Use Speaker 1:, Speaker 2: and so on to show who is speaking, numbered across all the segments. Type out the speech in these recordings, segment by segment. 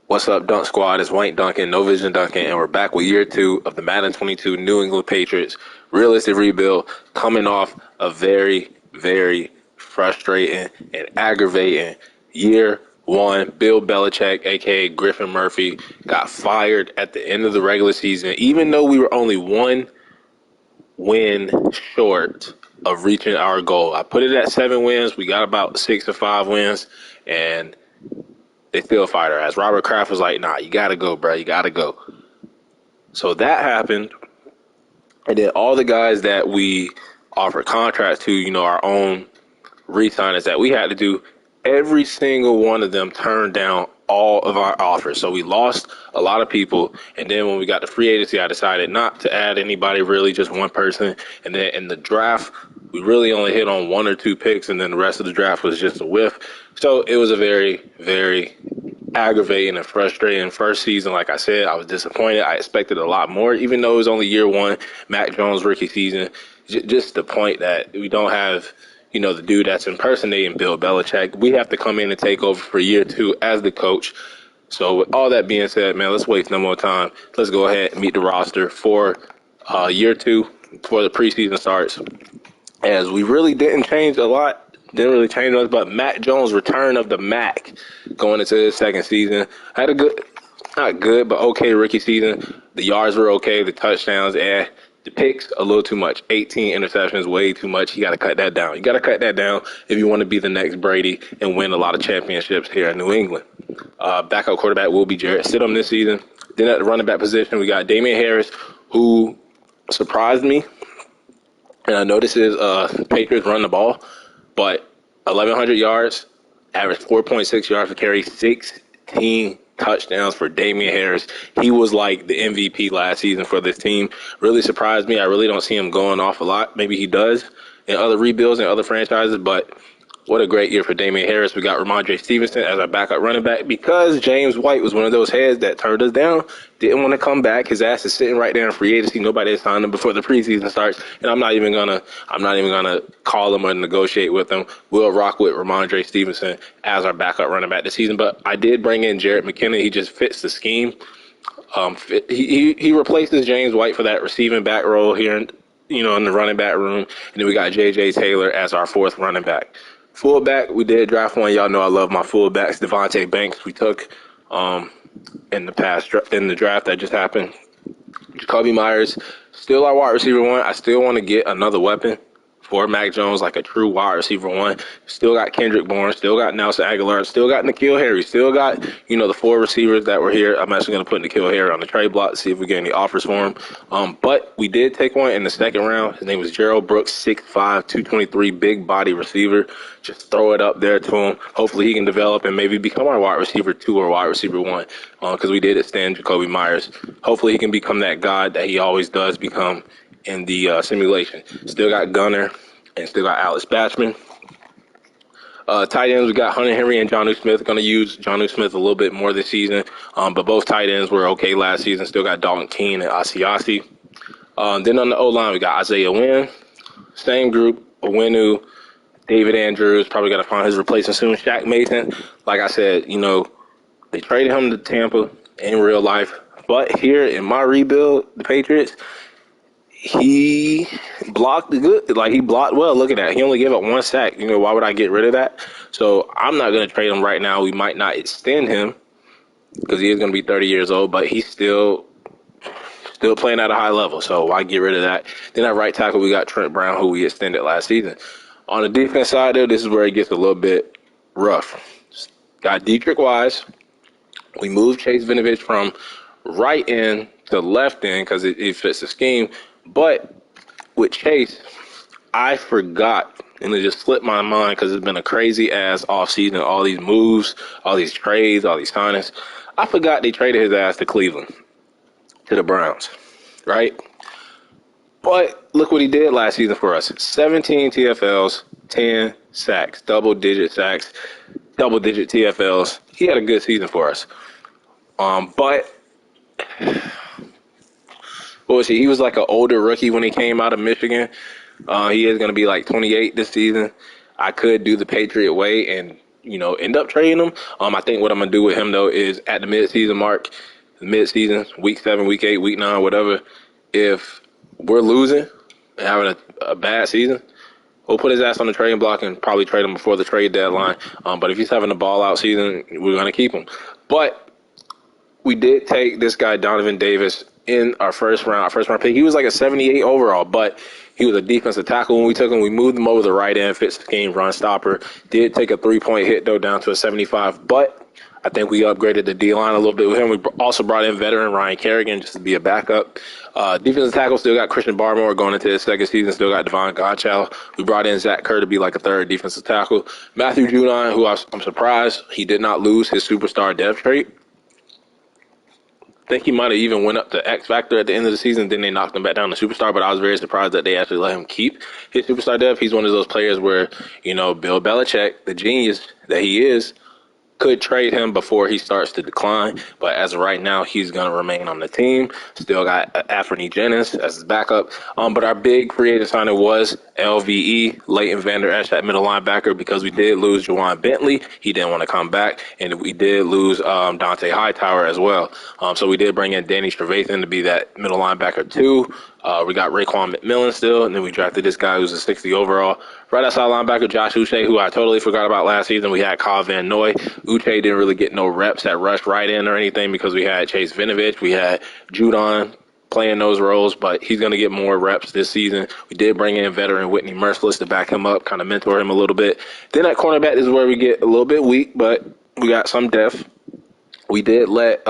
Speaker 1: What's up, Dunk Squad? It's Wayne Duncan, No Vision Duncan, and we're back with year 2 of the Madden 22 New England Patriots realistic rebuild, coming off a very, very frustrating and aggravating year 1. Bill Belichick, a.k.a. Griffin Murphy, got fired at the end of the regular season, even though we were only one win short of reaching our goal. I put it at 7 wins. We got about 6 to 5 wins, and they still fired her ass. Robert Kraft was like, nah, you got to go, bro. You got to go. So that happened. And then all the guys that we offered contracts to, our own re-signers that we had to do, every single one of them turned down all of our offers. So we lost a lot of people. And then when we got to free agency, I decided not to add anybody, really just one person. And then in the draft, we really only hit on 1 or 2 picks, and then the rest of the draft was just a whiff. So it was a very, very aggravating and frustrating first season. Like I said, I was disappointed. I expected a lot more, even though it was only year 1, Mac Jones rookie season. Just the point that we don't have, the dude that's impersonating Bill Belichick. We have to come in and take over for year 2 as the coach. So with all that being said, man, let's waste no more time. Let's go ahead and meet the roster for year 2 before the preseason starts. As we really didn't change a lot, didn't really change much, but Mac Jones' return of the Mac going into his second season. Had a good, not good, but okay rookie season. The yards were okay, the touchdowns, the picks, a little too much. 18 interceptions, way too much. You got to cut that down. You got to cut that down if you want to be the next Brady and win a lot of championships here in New England. Backup quarterback will be Jarrett Stidham this season. Then at the running back position, we got Damian Harris, who surprised me. And I know this is Patriots run the ball, but 1,100 yards, average 4.6 yards per carry, 16 touchdowns for Damian Harris. He was like the MVP last season for this team. Really surprised me. I really don't see him going off a lot. Maybe he does in other rebuilds and other franchises, but what a great year for Damian Harris. We got Ramondre Stevenson as our backup running back because James White was one of those heads that turned us down, didn't want to come back. His ass is sitting right there in free agency. Nobody has signed him before the preseason starts, and I'm not even gonna call him or negotiate with him. We'll rock with Ramondre Stevenson as our backup running back this season. But I did bring in Jarrett McKinnon. He just fits the scheme. He replaces James White for that receiving back role here in the running back room, and then we got J.J. Taylor as our 4th running back. Fullback, we did draft one. Y'all know I love my fullbacks. Devontae Banks, we took in the draft that just happened. Jacoby Myers, still our wide receiver 1. I still want to get another weapon for Mac Jones, like a true wide receiver 1. Still got Kendrick Bourne, still got Nelson Aguilar, still got N'Keal Harry, still got, the 4 receivers that were here. I'm actually going to put N'Keal Harry on the trade block to see if we get any offers for him. But we did take one in the second round. His name was Gerald Brooks, 6'5", 223, big body receiver. Just throw it up there to him. Hopefully he can develop and maybe become our wide receiver 2 or wide receiver 1 because we did extend Jacoby Myers. Hopefully he can become that god that he always does become in the simulation. Still got Gunner and still got Alex Batchman. Tight ends, we got Hunter Henry and Jonnu Smith. Going to use Jonnu Smith a little bit more this season, but both tight ends were okay last season. Still got Dalton Keene and Asiasi. Then on the O-line, we got Isaiah Wynn. Same group, Owenu, David Andrews. Probably got to find his replacement soon. Shaq Mason, like I said, they traded him to Tampa in real life. But here in my rebuild, the Patriots, he blocked good. Like, he blocked well. Look at that. He only gave up 1 sack. Why would I get rid of that? So I'm not going to trade him right now. We might not extend him because he is going to be 30 years old, but he's still playing at a high level. So why get rid of that? Then at right tackle, we got Trent Brown, who we extended last season. On the defense side, though, this is where it gets a little bit rough. Got Dietrich Wise. We moved Chase Vinovich from right end to left end because it fits the scheme. But with Chase, I forgot, and it just slipped my mind because it's been a crazy-ass offseason, all these moves, all these trades, all these signings. I forgot they traded his ass to Cleveland, to the Browns, right? But look what he did last season for us. 17 TFLs, 10 sacks, double-digit sacks, double-digit TFLs. He had a good season for us. But what was he? He was like an older rookie when he came out of Michigan. He is going to be like 28 this season. I could do the Patriot way and, end up trading him. I think what I'm gonna do with him though is at the midseason mark, week 7, week 8, week 9, whatever. If we're losing and having a bad season, we'll put his ass on the trading block and probably trade him before the trade deadline. But if he's having a ball out season, we're gonna keep him. But we did take this guy Donovan Davis in our first round pick. He was like a 78 overall, but he was a defensive tackle when we took him. We moved him over the right end, fit scheme, run stopper. Did take a 3-point hit though, down to a 75, but I think we upgraded the D-line a little bit with him. We also brought in veteran Ryan Kerrigan just to be a backup. Defensive tackle still got Christian Barmore going into his second season. Still got Devon Godchow. We brought in Zach Kerr to be like a third defensive tackle. Matthew Judon, who I'm surprised he did not lose his superstar depth trait. I think he might have even went up to X Factor at the end of the season. Then they knocked him back down to superstar. But I was very surprised that they actually let him keep his superstar depth. He's one of those players where, Bill Belichick, the genius that he is, could trade him before he starts to decline, but as of right now, he's going to remain on the team. Still got Anthony Jennings as his backup. But our big free agent signing was LVE, Leighton Vander Esch at middle linebacker, because we did lose Juwan Bentley. He didn't want to come back, and we did lose Dante Hightower as well. So we did bring in Danny Trevathan to be that middle linebacker too. We got Raekwon McMillan still, and then we drafted this guy who's a 60 overall. Right outside linebacker, Josh Uche, who I totally forgot about last season. We had Kyle Van Noy. Uche didn't really get no reps at rush right in or anything because we had Chase Vinovich. We had Judon playing those roles, but he's going to get more reps this season. We did bring in veteran Whitney Merciless to back him up, kind of mentor him a little bit. Then at cornerback is where we get a little bit weak, but we got some depth. We did let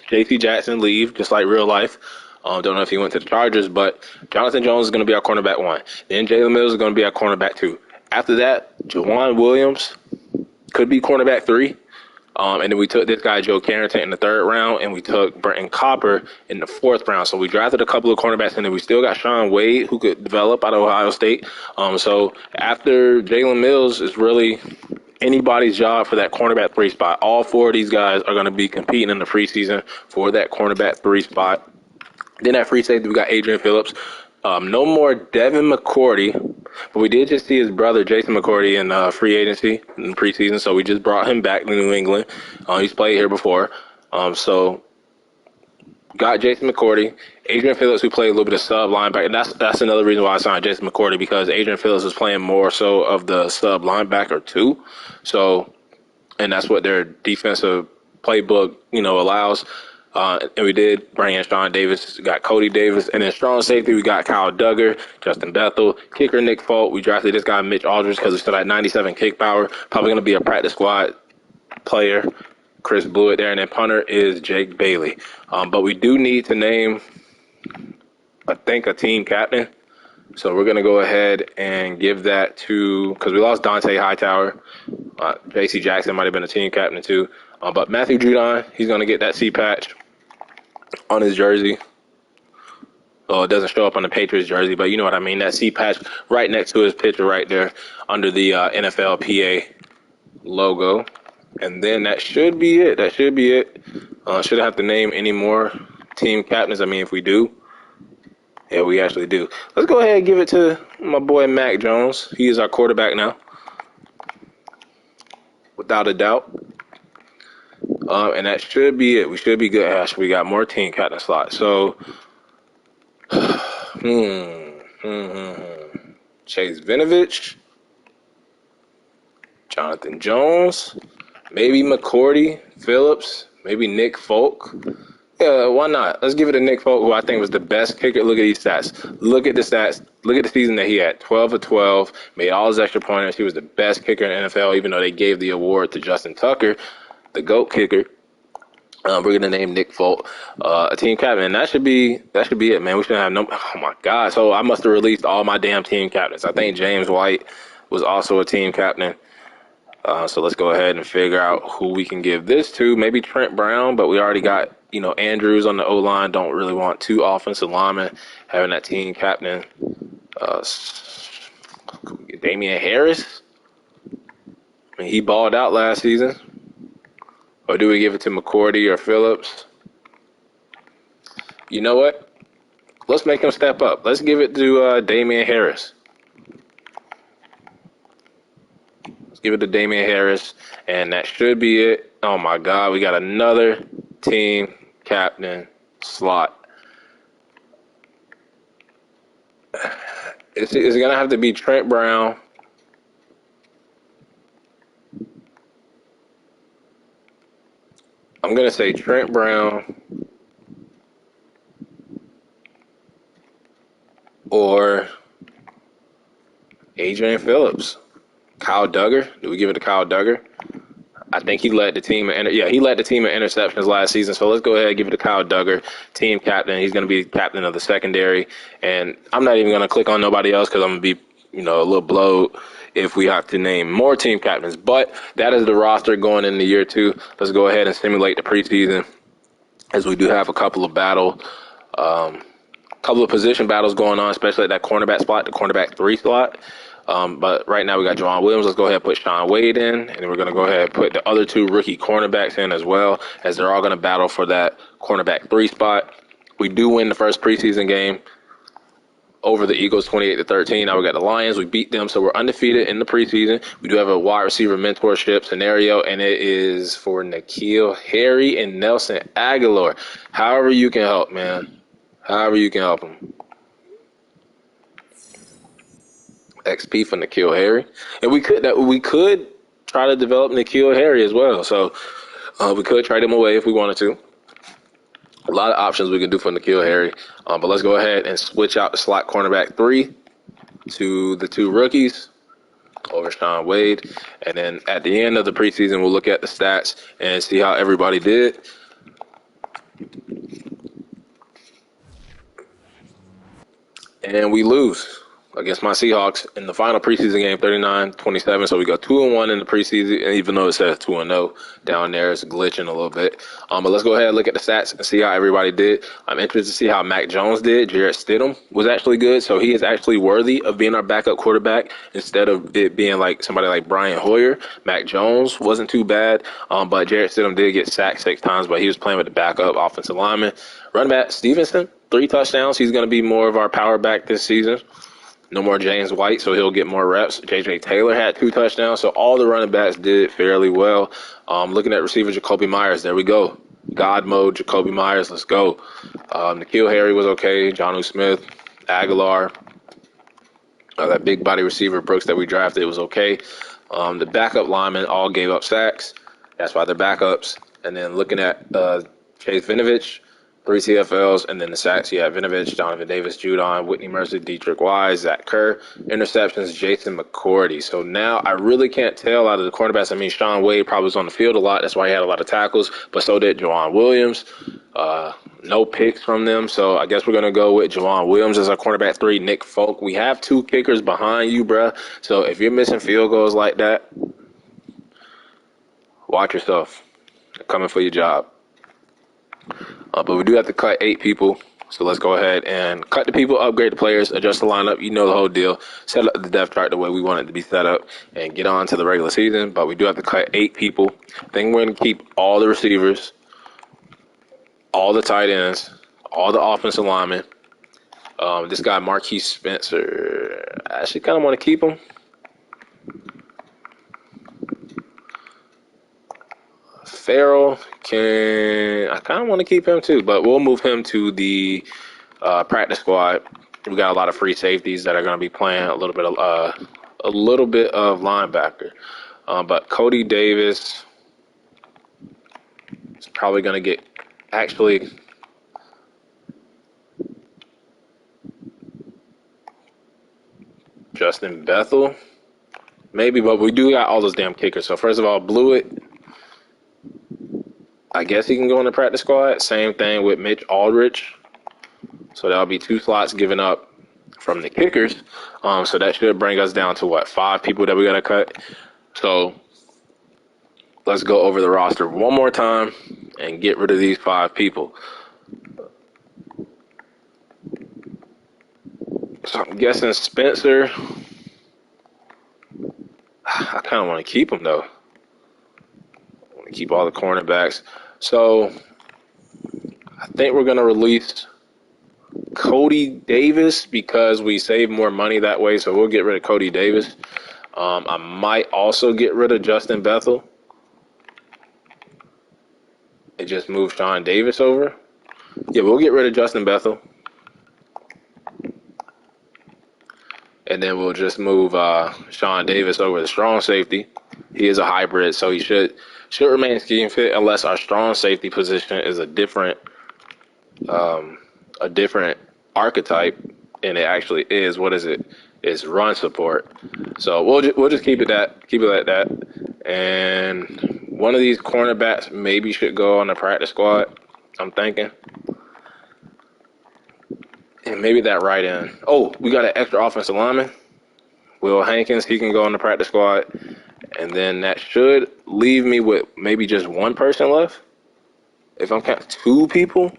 Speaker 1: J.C. Jackson leave, just like real life. Don't know if he went to the Chargers, but Jonathan Jones is going to be our cornerback 1. Then Jalen Mills is going to be our cornerback 2. After that, Jawan Williams could be cornerback 3. And then we took this guy, Joe Carrington, in the 3rd round, and we took Brenton Copper in the 4th round. So we drafted a couple of cornerbacks, and then we still got Sean Wade, who could develop out of Ohio State. So after Jalen Mills is really anybody's job for that cornerback 3 spot. All 4 of these guys are going to be competing in the preseason for that cornerback 3 spot. Then at free safety, we got Adrian Phillips. No more Devin McCourty, but we did just see his brother, Jason McCourty, in free agency in preseason, so we just brought him back to New England. He's played here before. So got Jason McCourty. Adrian Phillips, who played a little bit of sub linebacker. And that's another reason why I signed Jason McCourty, because Adrian Phillips was playing more so of the sub linebacker too. So, and that's what their defensive playbook, allows. And we did bring in Sean Davis, got Cody Davis, and then strong safety, we got Kyle Duggar, Justin Bethel, kicker Nick Folk. We drafted this guy Mitch Aldridge because he still had 97 kick power, probably going to be a practice squad player. Chris Blewett there, and then punter is Jake Bailey. But we do need to name, I think, a team captain. So we're going to go ahead and give that to, because we lost Dante Hightower. J.C. Jackson might have been a team captain too. But Matthew Judon, he's going to get that C patch on his jersey. Oh, it doesn't show up on the Patriots jersey, but you know what I mean. That C patch right next to his picture right there under the NFLPA logo. And then that should be it. Shouldn't have to name any more team captains. I mean, if we do. Yeah, we actually do. Let's go ahead and give it to my boy Mac Jones. He is our quarterback now, without a doubt. And that should be it. We should be good, Ash. We got more team captain slots. So, Chase Vinovich, Jonathan Jones, maybe McCourty, Phillips, maybe Nick Folk. Yeah, why not? Let's give it to Nick Folk, who I think was the best kicker. Look at these stats. Look at the stats. Look at the season that he had. 12 of 12, made all his extra pointers. He was the best kicker in the NFL, even though they gave the award to Justin Tucker, the GOAT kicker. We're going to name Nick Folk a team captain. And that should be it, man. We shouldn't have no – oh, my God. So I must have released all my damn team captains. I think James White was also a team captain. So let's go ahead and figure out who we can give this to. Maybe Trent Brown, but we already got, Andrews on the O-line. Don't really want 2 offensive linemen having that team captain. Damian Harris. I mean, he balled out last season. Or do we give it to McCourty or Phillips? You know what? Let's make him step up. Let's give it to Damian Harris. Let's give it to Damian Harris, and that should be it. Oh, my God. We got another team captain slot. It's going to have to be Trent Brown. I'm going to say Trent Brown or Adrian Phillips. Kyle Duggar. Do we give it to Kyle Duggar? I think he led the team. He led the team in interceptions last season. So let's go ahead and give it to Kyle Duggar, team captain. He's going to be captain of the secondary. And I'm not even going to click on nobody else because I'm going to be, a little blowed if we have to name more team captains. But that is the roster going into year 2. Let's go ahead and simulate the preseason, as we do have a couple of position battles going on, especially at that cornerback spot, the cornerback 3 slot. But right now we got Juwan Williams. Let's go ahead and put Shaun Wade in, and then we're going to go ahead and put the other 2 rookie cornerbacks in as well, as they're all going to battle for that cornerback 3 spot. We do win the first preseason game over the Eagles 28-13. Now we got the Lions. We beat them, so we're undefeated in the preseason. We do have a wide receiver mentorship scenario, and it is for N'Keal Harry and Nelson Aguilar. However you can help, man. However you can help them. XP for N'Keal Harry. And we could try to develop N'Keal Harry as well. So we could trade him away if we wanted to. A lot of options we can do for N'Keal Harry. But let's go ahead and switch out the slot cornerback 3 to the 2 rookies over Shaun Wade. And then at the end of the preseason, we'll look at the stats and see how everybody did. And we lose against my Seahawks in the final preseason game, 39-27. So we got 2-1 in the preseason, and even though it says 2-0 down there, it's glitching a little bit. But let's go ahead and look at the stats and see how everybody did. I'm interested to see how Mac Jones did. Jarrett Stidham was actually good, so he is actually worthy of being our backup quarterback instead of it being like somebody like Brian Hoyer. Mac Jones wasn't too bad, but Jarrett Stidham did get sacked 6 times, but he was playing with the backup offensive lineman. Running back Stevenson, 3 touchdowns. He's going to be more of our power back this season. No more James White, so he'll get more reps. J.J. Taylor had 2 touchdowns, so all the running backs did fairly well. Looking at receiver Jacoby Myers, there we go. God mode, Jacoby Myers, let's go. N'Keal Harry was okay. Jonnu Smith, Aguilar, that big body receiver Brooks that we drafted was okay. The backup linemen all gave up sacks. That's why they're backups. And then looking at Chase Vinovich, 3 CFLs, and then the sacks, you have Vinovich, Donovan Davis, Judon, Whitney Mercer, Dietrich Wise, Zach Kerr. Interceptions, Jason McCourty. So now I really can't tell out of the cornerbacks. I mean, Shaun Wade probably was on the field a lot. That's why he had a lot of tackles, but so did Juwan Williams. No picks from them, so I guess we're going to go with Juwan Williams as our cornerback 3, Nick Folk. We have 2 kickers behind you, bruh. So if you're missing field goals like that, watch yourself. They're coming for your job. But we do have to cut 8 people. So let's go ahead and cut the people, upgrade the players, adjust the lineup. You know the whole deal. Set up the depth chart the way we want it to be set up and get on to the regular season. But we do have to cut 8 people. I think we're going to keep all the receivers, all the tight ends, all the offensive linemen. This guy, Marquise Spencer, I actually kind of want to keep him. Farrell I kind of want to keep him too, but we'll move him to the practice squad. We got a lot of free safeties that are going to be playing a little bit of linebacker. But Cody Davis is probably going to get Justin Bethel, maybe, but we do got all those damn kickers. So first of all, Blewett, I guess he can go in the practice squad. Same thing with Mitch Aldrich. So that'll be 2 slots given up from the kickers. So that should bring us down to 5 people that we got to cut. So let's go over the roster one more time and get rid of these 5 people. So I'm guessing Spencer. I kind of want to keep him, though. I want to keep all the cornerbacks. So I think we're going to release Cody Davis because we save more money that way. So we'll get rid of Cody Davis. I might also get rid of Justin Bethel and just move Sean Davis over. Yeah, we'll get rid of Justin Bethel. And then we'll just move Sean Davis over to strong safety. He is a hybrid, so he should remain scheme fit unless our strong safety position is a different archetype, and it actually is. What is it? It's run support. So we'll just keep it at that. And one of these cornerbacks maybe should go on the practice squad, I'm thinking. And maybe that right end. Oh, we got an extra offensive lineman. Will Hankins, he can go on the practice squad. And then that should leave me with maybe just one person left. If I'm counting 2 people.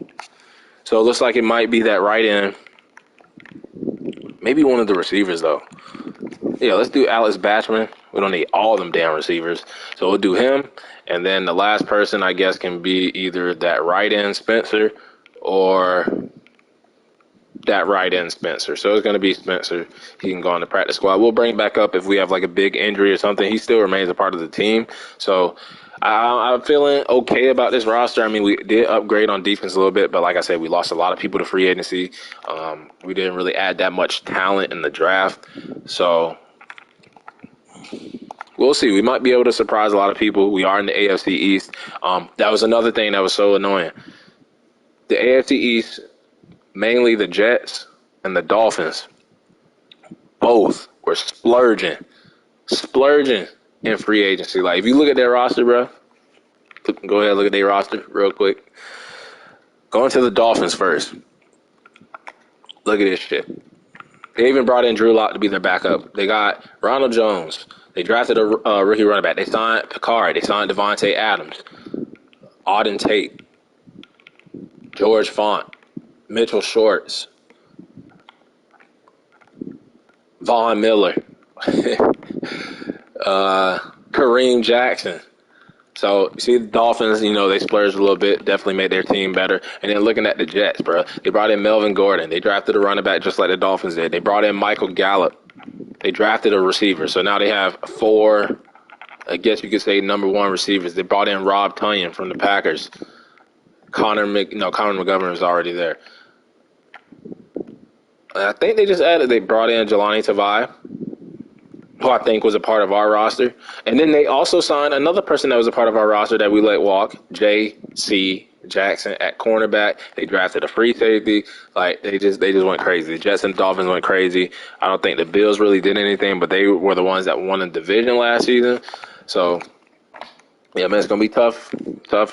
Speaker 1: So it looks like it might be that right end. Maybe one of the receivers, though. Yeah, let's do Alex Batchman. We don't need all of them damn receivers. So we'll do him. And then the last person, I guess, can be either that right end Spencer or that right end Spencer. So it's going to be Spencer. He can go on the practice squad. We'll bring him back up if we have like a big injury or something. He still remains a part of the team. So I'm feeling okay about this roster. I mean, we did upgrade on defense a little bit, but like I said, we lost a lot of people to free agency. We didn't really add that much talent in the draft. So we'll see. We might be able to surprise a lot of people. We are in the AFC East. That was another thing that was so annoying. The AFC East, mainly the Jets and the Dolphins, both were splurging in free agency. Like, if you look at their roster, bro, go ahead and look at their roster real quick. Going to the Dolphins first. Look at this shit. They even brought in Drew Lock to be their backup. They got Ronald Jones. They drafted a rookie running back. They signed Picard. They signed Devontae Adams, Auden Tate, George Font, Mitchell Shorts, Von Miller, Kareem Jackson. So, you see the Dolphins, they splurged a little bit, definitely made their team better. And then looking at the Jets, bro, they brought in Melvin Gordon. They drafted a running back just like the Dolphins did. They brought in Michael Gallup. They drafted a receiver. So now they have 4, I guess you could say, number 1 receivers. They brought in Rob Tonyan from the Packers. Connor McGovern was already there. And I think they brought in Jelani Tavai, who I think was a part of our roster. And then they also signed another person that was a part of our roster that we let walk, J.C. Jackson at cornerback. They drafted a free safety. Like, they just went crazy. The Jets and Dolphins went crazy. I don't think the Bills really did anything, but they were the ones that won the division last season. So, yeah, man, it's going to be tough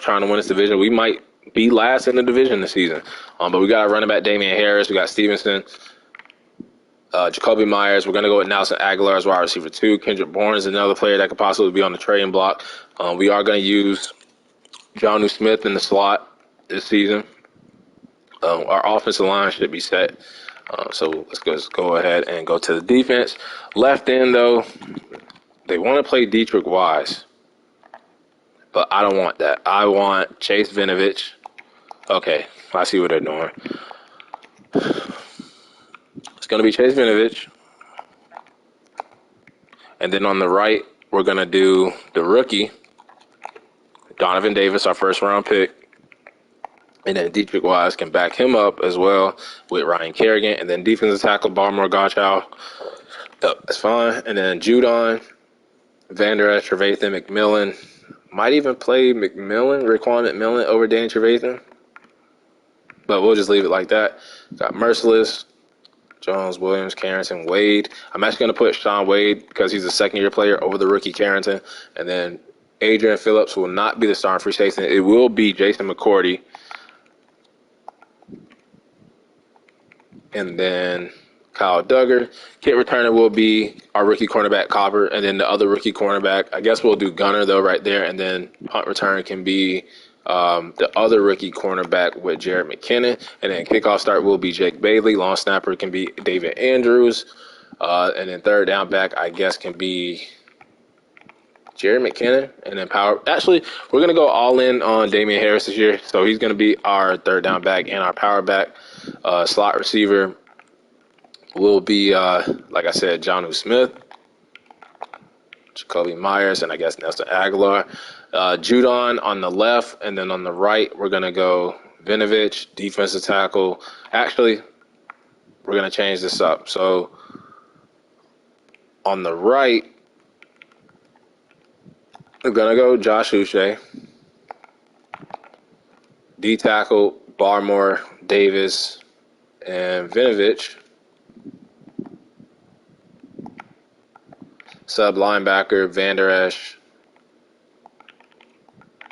Speaker 1: trying to win this division. We might be last in the division this season. But we got a running back, Damian Harris. We got Stevenson. Jacoby Myers. We're going to go with Nelson Aguilar as wide receiver 2. Kendrick Bourne is another player that could possibly be on the trading block. We are going to use Jonnu Smith in the slot this season. Our offensive line should be set. So let's go ahead and go to the defense. Left end, though, they want to play Dietrich Wise. But I don't want that. I want Chase Vinovich. Okay, I see what they're doing. It's going to be Chase Vinovich. And then on the right, we're going to do the rookie, Donovan Davis, our first-round pick. And then Dietrich Wise can back him up as well with Ryan Kerrigan. And then defensive tackle, Baltimore Gottschall. That's fine. And then Judon, Vander Esch, Trevathan, McMillan. Might even play Raekwon McMillan over Danny Trevathan. But we'll just leave it like that. Got Merciless, Jones, Williams, Carrington, Wade. I'm actually going to put Sean Wade because he's a second-year player over the rookie Carrington. And then Adrian Phillips will not be the starting free safety. It will be Jason McCourty. And then Kyle Duggar. Kit returner will be our rookie cornerback, Copper. And then the other rookie cornerback, I guess we'll do Gunner, though, right there. And then punt return can be the other rookie cornerback with Jared McKinnon. And then kickoff start will be Jake Bailey. Long snapper can be David Andrews. And then third down back, I guess, can be Jared McKinnon. And then actually, we're going to go all in on Damian Harris this year. So he's going to be our third down back and our power back. Slot receiver will be, like I said, Jonnu Smith. Jacoby Myers, and I guess Nelson Aguilar. Judon on the left, and then on the right, we're going to go Vinovich, defensive tackle. Actually, we're going to change this up. So on the right, we're going to go Josh Uche. D tackle, Barmore, Davis, and Vinovich. Sub linebacker, Van Der Esch,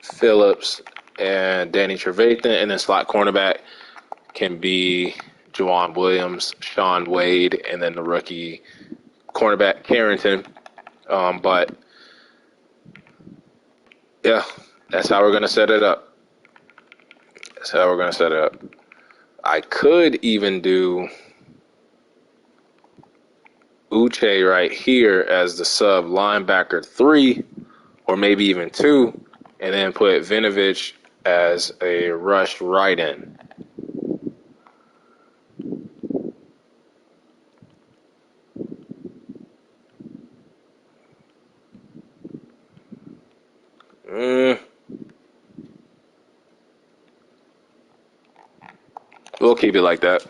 Speaker 1: Phillips, and Danny Trevathan. And then slot cornerback can be Juwan Williams, Sean Wade, and then the rookie cornerback, Carrington. But, yeah, that's how we're going to set it up. I could even do Uche right here as the sub linebacker 3, or maybe even 2, and then put Vinovich as a rush right end. We'll keep it like that.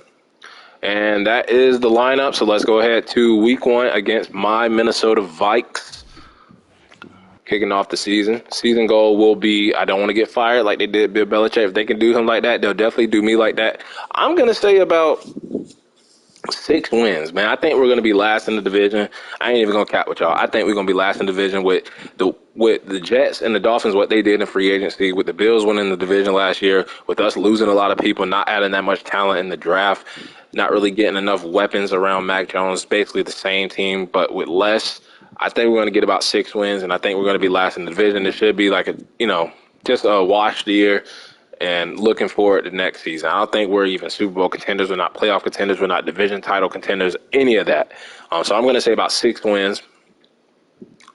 Speaker 1: And that is the lineup. So let's go ahead to week 1 against my Minnesota Vikes. Kicking off the season. Season goal will be, I don't want to get fired like they did Bill Belichick. If they can do him like that, they'll definitely do me like that. I'm going to say about 6 wins, man. I think we're going to be last in the division. I ain't even going to cap with y'all. I think we're going to be last in the division with the Jets and the Dolphins, what they did in free agency, with the Bills winning the division last year, with us losing a lot of people, not adding that much talent in the draft, not really getting enough weapons around Mac Jones, basically the same team, but with less. I think we're going to get about 6 wins, and I think we're going to be last in the division. It should be like just a wash year. And looking forward to next season. I don't think we're even Super Bowl contenders. We're not playoff contenders. We're not division title contenders, any of that. So I'm going to say about 6 wins.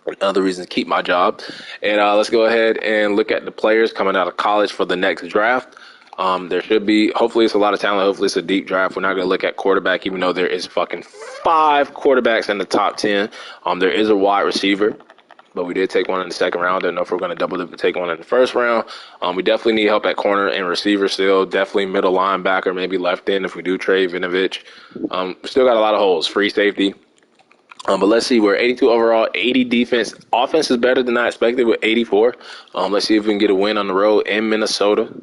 Speaker 1: Another reason to keep my job. And let's go ahead and look at the players coming out of college for the next draft. There should be, hopefully it's a lot of talent. Hopefully it's a deep draft. We're not going to look at quarterback, even though there is fucking 5 quarterbacks in the top 10. There is a wide receiver, but we did take one in the second round. Don't know if we're going to double dip and take one in the first round. We definitely need help at corner and receiver still. Definitely middle linebacker, maybe left end if we do trade Vinovich. Still got a lot of holes. Free safety. But let's see. We're 82 overall, 80 defense. Offense is better than I expected with 84. Let's see if we can get a win on the road in Minnesota.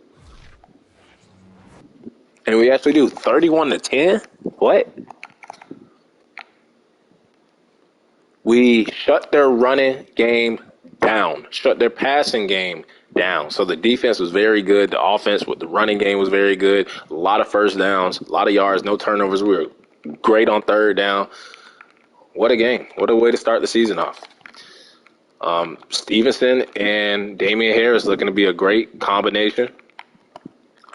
Speaker 1: And we actually do 31-10. What? We shut their running game down, shut their passing game down. So the defense was very good. The offense with the running game was very good. A lot of first downs, a lot of yards, no turnovers. We were great on third down. What a game. What a way to start the season off. Stevenson and Damian Harris looking to be a great combination.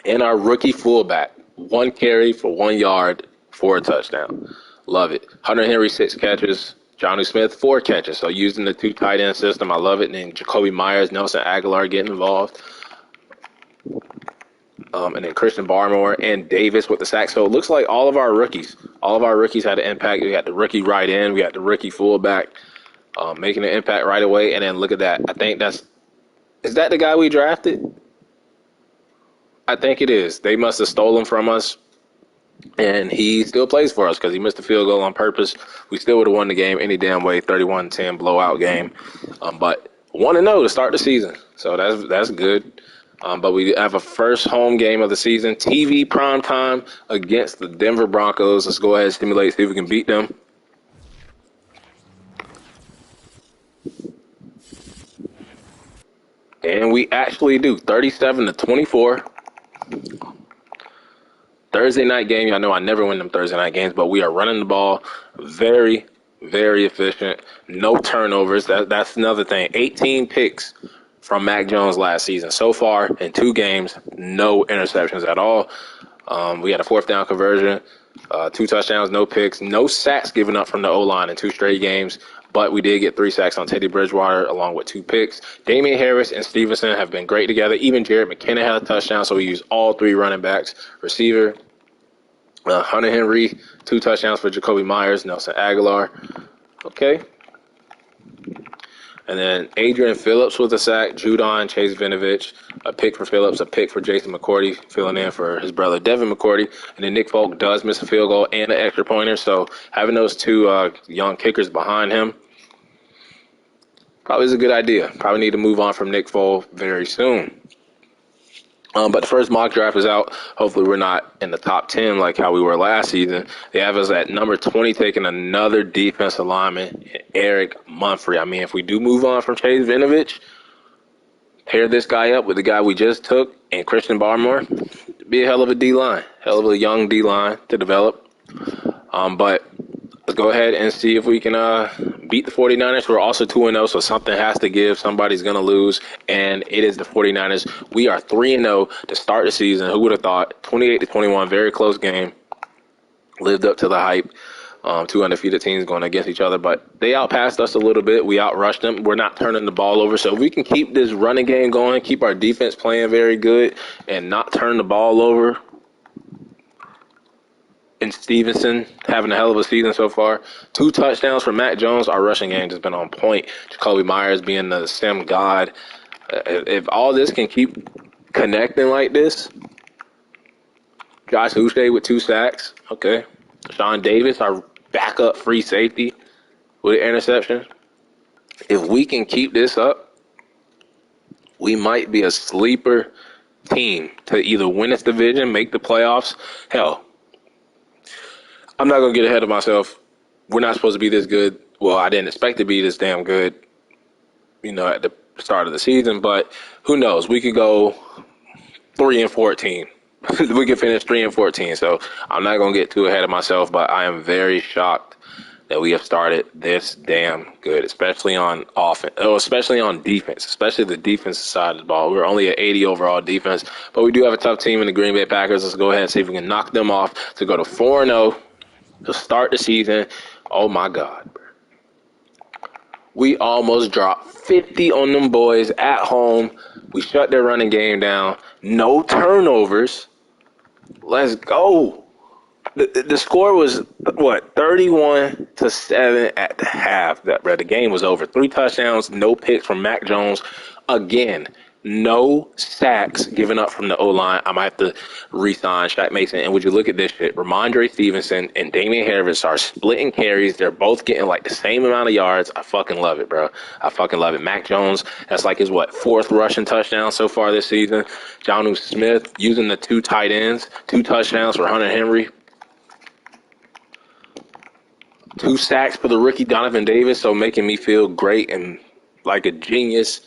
Speaker 1: And our rookie fullback, 1 carry for 1 yard for a touchdown. Love it. Hunter Henry, 6 catches. Jonnu Smith, 4 catches. So using the 2 tight end system, I love it. And then Jacoby Myers, Nelson Aguilar getting involved. And then Christian Barmore and Davis with the sack. So it looks like all of our rookies had an impact. We got the rookie right end. We got the rookie fullback making an impact right away. And then look at that. I think is that the guy we drafted? I think it is. They must have stolen from us. And he still plays for us because he missed a field goal on purpose. We still would have won the game any damn way, 31-10 blowout game. But 1-0 to start the season. So that's good. But we have a first home game of the season, TV primetime against the Denver Broncos. Let's go ahead and stimulate, see if we can beat them. And we actually do, 37-24. Thursday night game, y'all know I never win them Thursday night games, but we are running the ball very, very efficient. No turnovers. That's another thing. 18 picks from Mac Jones last season. So far in 2 games, no interceptions at all. We had a 4th down conversion, 2 touchdowns, no picks, no sacks given up from the O-line in 2 straight games. But we did get 3 sacks on Teddy Bridgewater along with 2 picks. Damian Harris and Stevenson have been great together. Even Jared McKinnon had a touchdown, so we used all 3 running backs. Receiver, Hunter Henry, 2 touchdowns for Jacoby Myers, Nelson Aguilar. Okay. And then Adrian Phillips with a sack, Judon, Chase Vinovich, a pick for Phillips, a pick for Jason McCourty, filling in for his brother Devin McCourty. And then Nick Folk does miss a field goal and an extra pointer. So having those two young kickers behind him probably is a good idea. Probably need to move on from Nick Folk very soon. But the first mock draft is out. Hopefully we're not in the top 10 like how we were last season. They have us at number 20 taking another defensive lineman, Eric Mumphrey. I mean, if we do move on from Chase Vinovich, pair this guy up with the guy we just took and Christian Barmore, it'd be a hell of a D-line, hell of a young D-line to develop. But let's go ahead and see if we can beat the 49ers. We're also 2-0, so something has to give. Somebody's going to lose, and it is the 49ers. We are 3-0 to start the season. Who would have thought? 28-21, very close game. Lived up to the hype. Two undefeated teams going against each other, but they outpassed us a little bit. We outrushed them. We're not turning the ball over. So if we can keep this running game going, keep our defense playing very good, and not turn the ball over, and Stevenson having a hell of a season so far. 2 touchdowns for Mac Jones. Our rushing game has been on point. Jacoby Myers being the sim god. If all this can keep connecting like this, Josh Uche with 2 sacks. Okay. Sean Davis, our backup free safety with an interception. If we can keep this up, we might be a sleeper team to either win this division, make the playoffs. Hell, I'm not going to get ahead of myself. We're not supposed to be this good. Well, I didn't expect to be this damn good, at the start of the season. But who knows? We could go 3-14. We could finish 3-14. So I'm not going to get too ahead of myself. But I am very shocked that we have started this damn good, especially on offense, especially on defense, especially the defensive side of the ball. We're only at 80 overall defense, but we do have a tough team in the Green Bay Packers. Let's go ahead and see if we can knock them off to go to 4-0. To start the season. Oh my God. We almost dropped 50 on them boys at home. We shut their running game down. No turnovers. Let's go. The score was, 31-7 at the half. The game was over. 3 touchdowns, no picks from Mac Jones. Again, no sacks given up from the O-line. I might have to re-sign Shaq Mason. And would you look at this shit? Ramondre Stevenson and Damian Harris are splitting carries. They're both getting like the same amount of yards. I fucking love it, bro. I fucking love it. Mac Jones, that's like his, 4th rushing touchdown so far this season. Jonnu Smith using the 2 tight ends. 2 touchdowns for Hunter Henry. 2 sacks for the rookie Donovan Davis, so making me feel great and like a genius.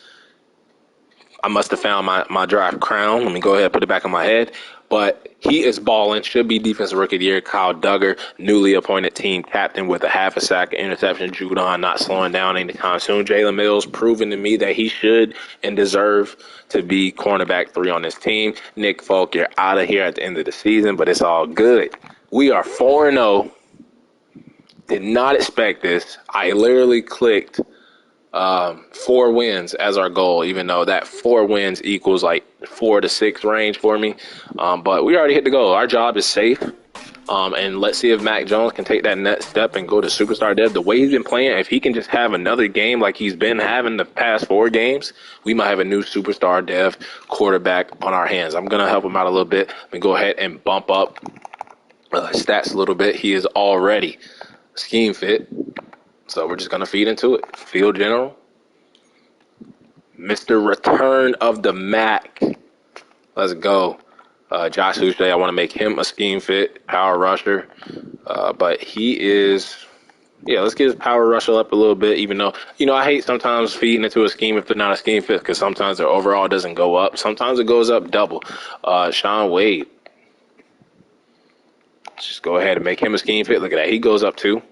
Speaker 1: I must have found my draft crown. Let me go ahead and put it back on my head. But he is balling. Should be Defensive Rookie of the Year. Kyle Duggar, newly appointed team captain with a half a sack, interception. Judon not slowing down anytime soon. Jalen Mills proving to me that he should and deserve to be cornerback 3 on this team. Nick Folk, you're out of here at the end of the season, but it's all good. We are 4-0. Did not expect this. I literally clicked 4 wins as our goal, even though that 4 wins equals like 4 to 6 range for me. But we already hit the goal. Our job is safe. And let's see if Mac Jones can take that next step and go to superstar dev. The way he's been playing, if he can just have another game like he's been having the past 4 games, we might have a new superstar dev quarterback on our hands. I'm going to help him out a little bit. Let me go ahead and bump up stats a little bit. He is already scheme fit. So we're just going to feed into it. Field general. Mr. Return of the Mac. Let's go. Josh Uche, I want to make him a scheme fit power rusher. But he is, let's get his power rusher up a little bit, even though, I hate sometimes feeding into a scheme if they're not a scheme fit because sometimes their overall doesn't go up. Sometimes it goes up double. Sean Wade. Let's just go ahead and make him a scheme fit. Look at that. He goes up 2.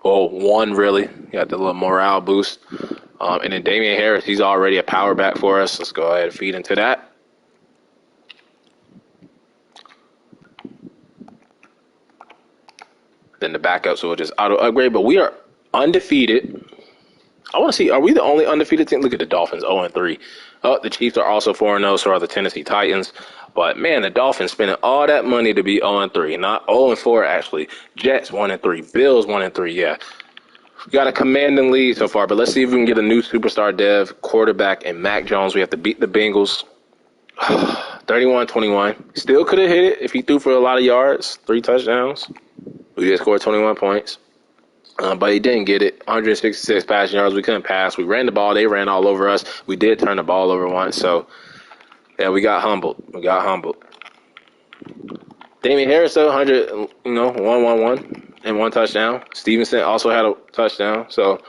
Speaker 1: Well, 1 really. Got the little morale boost. And then Damian Harris, he's already a power back for us. Let's go ahead and feed into that. Then the backup, so we'll just auto upgrade. But we are undefeated. I want to see, are we the only undefeated team? Look at the Dolphins, 0-3. Oh, the Chiefs are also 4-0, so are the Tennessee Titans. But, man, the Dolphins spending all that money to be 0-3. Not 0-4, actually. Jets 1-3. Bills 1-3, yeah. We got a commanding lead so far, but let's see if we can get a new superstar dev quarterback and Mac Jones. We have to beat the Bengals 31-21. Still could have hit it if he threw for a lot of yards, 3 touchdowns. We did score 21 points. But he didn't get it. 166 passing yards. We couldn't pass. We ran the ball. They ran all over us. We did turn the ball over once. So, yeah, we got humbled. Damian Harris, though, 111 and 1 touchdown. Stevenson also had a touchdown. So,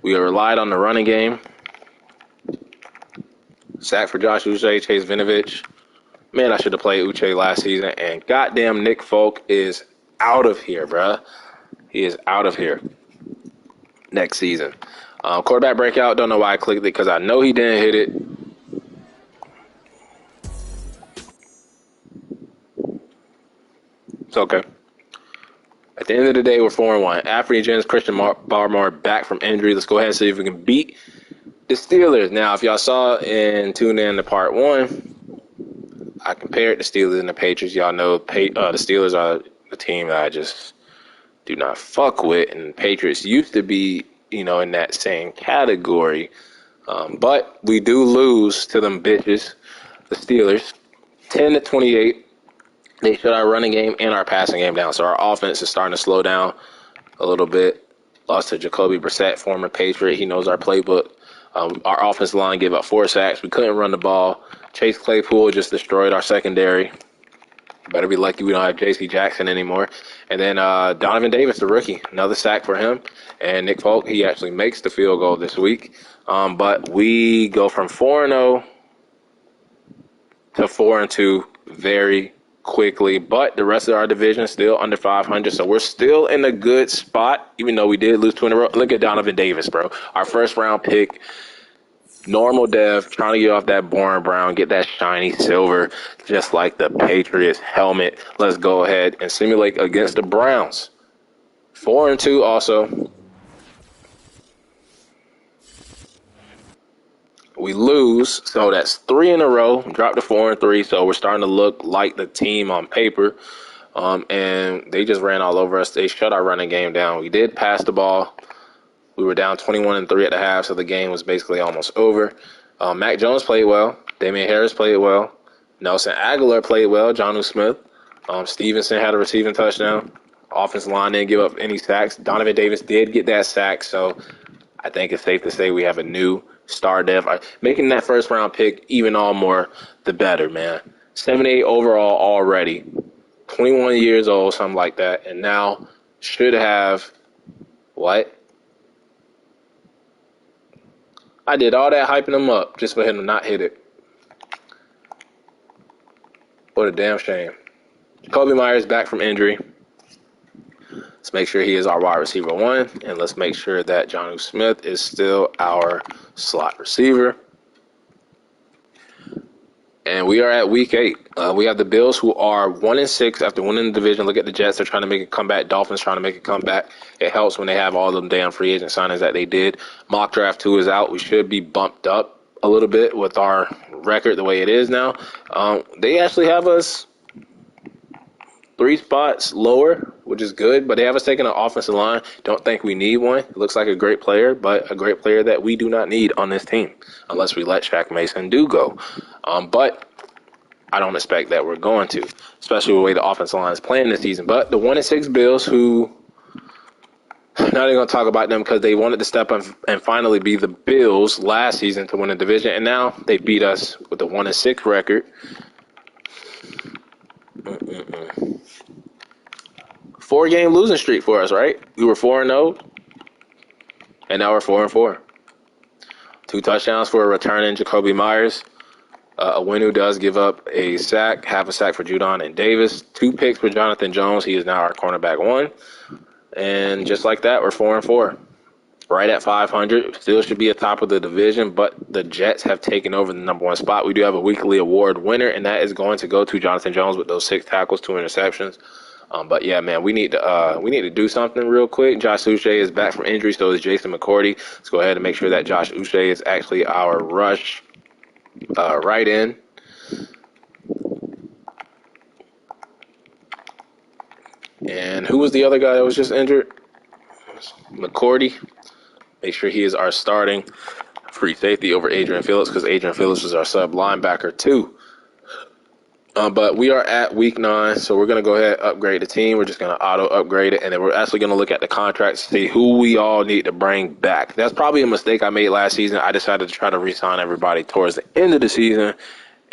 Speaker 1: we relied on the running game. Sack for Josh Uche, Chase Vinovich. Man, I should have played Uche last season. And goddamn, Nick Folk is out of here, bruh. He is out of here next season. Quarterback breakout. Don't know why I clicked it because I know he didn't hit it. It's okay. At the end of the day, we're 4-1. After Gens, Christian Barmore back from injury. Let's go ahead and see if we can beat the Steelers. Now, if y'all saw and tuned in to part 1, I compared the Steelers and the Patriots. Y'all know the Steelers are a team that I just do not fuck with, and Patriots used to be, in that same category. But we do lose to them bitches, the Steelers, 10-28. They shut our running game and our passing game down, so our offense is starting to slow down a little bit. Lost to Jacoby Brissett, former Patriot. He knows our playbook. Our offensive line gave up 4 sacks. We couldn't run the ball. Chase Claypool just destroyed our secondary. Better be lucky we don't have J.C. Jackson anymore. And then Donovan Davis, the rookie, another sack for him. And Nick Folk, he actually makes the field goal this week. But we go from 4-0 to 4-2 very quickly. But the rest of our division is still under 500, so we're still in a good spot, even though we did lose 2 in a row. Look at Donovan Davis, bro. Our first-round pick. Normal dev, trying to get off that boring brown, get that shiny silver, just like the Patriots helmet. Let's go ahead and simulate against the Browns. 4-2 also. We lose, so that's 3 in a row. Dropped to 4-3, so we're starting to look like the team on paper. And they just ran all over us. They shut our running game down. We did pass the ball. We were down 21-3 at the half, so the game was basically almost over. Mac Jones played well. Damian Harris played well. Nelson Aguilar played well. Jonnu Smith. Stevenson had a receiving touchdown. Offensive line didn't give up any sacks. Donovan Davis did get that sack, so I think it's safe to say we have a new star dev. Making that first-round pick even all more the better, man. 78 overall already. 21 years old, something like that. And now should have what? I did all that hyping him up just for him to not hit it. What a damn shame. Jacoby Myers back from injury. Let's make sure he is our wide receiver 1. And let's make sure that Jonnu Smith is still our slot receiver. And we are at week 8. We have the Bills, who are 1-6 after winning the division. Look at the Jets. They're trying to make a comeback. Dolphins trying to make a comeback. It helps when they have all them damn free agent signings that they did. Mock draft 2 is out. We should be bumped up a little bit with our record the way it is now. They actually have us 3 spots lower, which is good, but they have us taking an offensive line. Don't think we need one. It looks like a great player, but a great player that we do not need on this team unless we let Shaq Mason go. But I don't expect that we're going to, especially the way the offensive line is playing this season. But the 1-6 Bills, who not even going to talk about them because they wanted to step up and finally be the Bills last season to win the division, and now they beat us with a 1-6 record. 4-game losing streak for us, right? We were 4-0, and now we're 4-4. 2 touchdowns for a returning Jacoby Myers. Winu does give up a sack, half a sack for Judon and Davis. 2 picks for Jonathan Jones. He is now our cornerback 1. And just like that, we're 4-4. Right at 500. Still should be at top of the division, but the Jets have taken over the number 1 spot. We do have a weekly award winner, and that is going to go to Jonathan Jones with those 6 tackles, 2 interceptions. But yeah, man, we need to do something real quick. Josh Uche is back from injury, so is Jason McCourty. Let's go ahead and make sure that Josh Uche is actually our rush right in. And who was the other guy that was just injured? McCourty. Make sure he is our starting free safety over Adrian Phillips because Adrian Phillips is our sub linebacker too. But we are at week 9, so we're going to go ahead and upgrade the team. We're just going to auto-upgrade it, and then we're actually going to look at the contracts to see who we all need to bring back. That's probably a mistake I made last season. I decided to try to re-sign everybody towards the end of the season,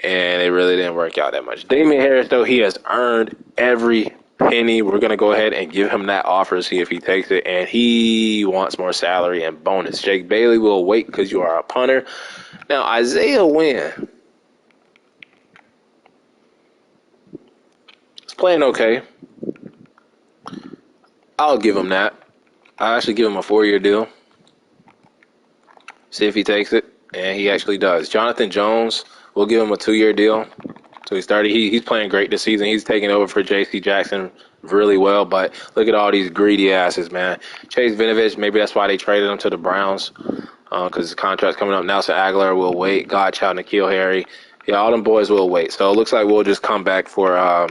Speaker 1: and it really didn't work out that much. Damian Harris, though, he has earned every penny. We're going to go ahead and give him that offer, see if he takes it, and he wants more salary and bonus. Jake Bailey will wait because you are a punter. Now, Isaiah Wynn. Playing okay. I'll give him that. I'll actually give him a 4-year deal. See if he takes it. And he actually does. Jonathan Jones, we'll give him a 2-year deal. So he's playing great this season. He's taking over for J.C. Jackson really well. But look at all these greedy asses, man. Chase Vinovich, maybe that's why they traded him to the Browns. Because his contract's coming up. Nelson Aguilar will wait. Godchild, N'Keal Harry. Yeah, all them boys will wait. So it looks like we'll just come back for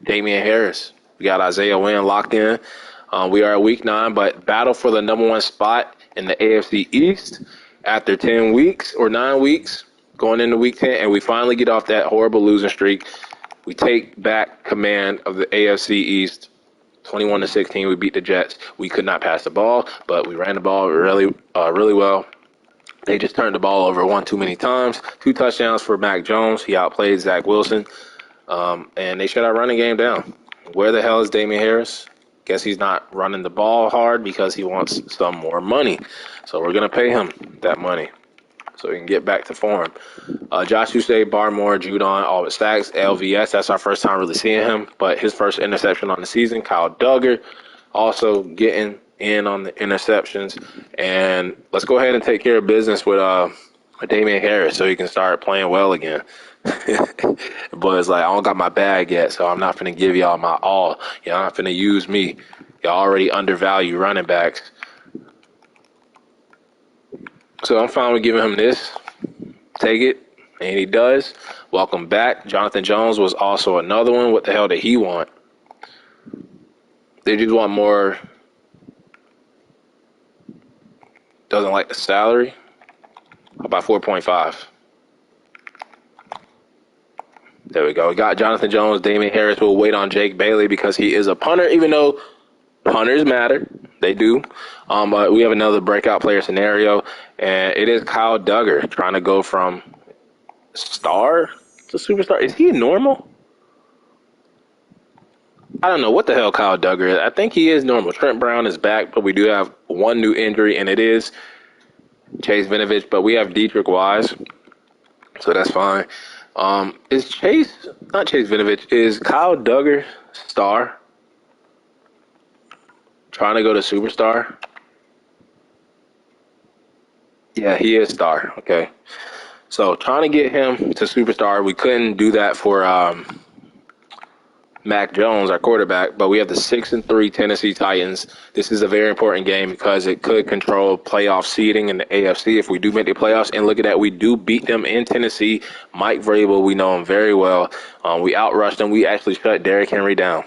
Speaker 1: Damian Harris. We got Isaiah Wynn locked in. We are at week 9, but battle for the number 1 spot in the AFC East after 10 weeks or 9 weeks going into week 10, and we finally get off that horrible losing streak. We take back command of the AFC East 21-16. We beat the Jets. We could not pass the ball, but we ran the ball really well. They just turned the ball over one too many times. 2 touchdowns for Mac Jones. He outplayed Zach Wilson. And they shut our running game down. Where the hell is Damian Harris? Guess he's not running the ball hard because he wants some more money. So we're going to pay him that money so he can get back to form. Josh Usain, Barmore, Judon, all with sacks. LVS, that's our first time really seeing him. But his first interception on the season. Kyle Duggar also getting in on the interceptions. And let's go ahead and take care of business with Damian Harris so he can start playing well again. But it's like, I don't got my bag yet, so I'm not finna give y'all my all. Y'all not finna use me. Y'all already undervalue running backs. So I'm fine with giving him this. Take it. And he does. Welcome back. Jonathan Jones was also another one. What the hell did he want? They just want more. Doesn't like the salary. About 4.5. There we go. We got Jonathan Jones. Damian Harris will wait on Jake Bailey because he is a punter, even though punters matter. They do. But we have another breakout player scenario, and it is Kyle Duggar trying to go from star to superstar. Is he normal? I don't know what the hell Kyle Duggar is. I think he is normal. Trent Brown is back, but we do have one new injury, and it is Chase Vinovich, but we have Dietrich Wise, so that's fine. Is not Chase Vinovich, is Kyle Duggar star? Trying to go to superstar? Yeah, he is star. Okay. So trying to get him to superstar. We couldn't do that for Mac Jones, our quarterback, but we have the 6-3 Tennessee Titans. This is a very important game because it could control playoff seeding in the AFC if we do make the playoffs. And look at that, we do beat them in Tennessee. Mike Vrabel, we know him very well. We outrushed them. We actually shut Derrick Henry down.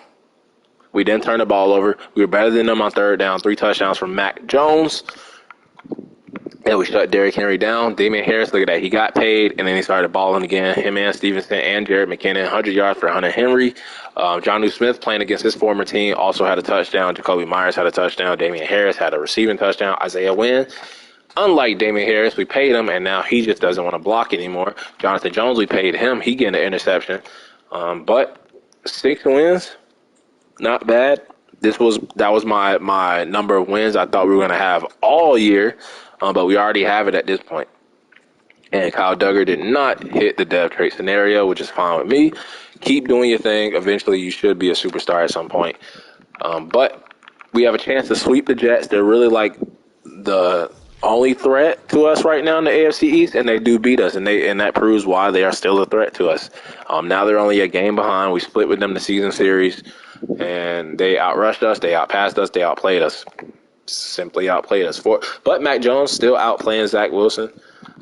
Speaker 1: We didn't turn the ball over. We were better than them on third down. 3 touchdowns from Mac Jones. And we shut Derrick Henry down. Damian Harris, look at that. He got paid, and then he started balling again. Him and Stevenson and Jared McKinnon, 100 yards for Hunter Henry. Jonnu Smith playing against his former team also had a touchdown. Jacoby Myers had a touchdown. Damian Harris had a receiving touchdown. Isaiah Wynn, unlike Damian Harris, we paid him, and now he just doesn't want to block anymore. Jonathan Jones, we paid him. He getting an interception. But 6 wins, not bad. That was my number of wins I thought we were going to have all year. But we already have it at this point. And Kyle Duggar did not hit the dev trait scenario, which is fine with me. Keep doing your thing. Eventually, you should be a superstar at some point. But we have a chance to sweep the Jets. They're really like the only threat to us right now in the AFC East, and they do beat us, and that proves why they are still a threat to us. Now they're only a game behind. We split with them the season series, and they outrushed us, they outpassed us, they outplayed us. Simply outplayed us. But Mac Jones still outplaying Zach Wilson.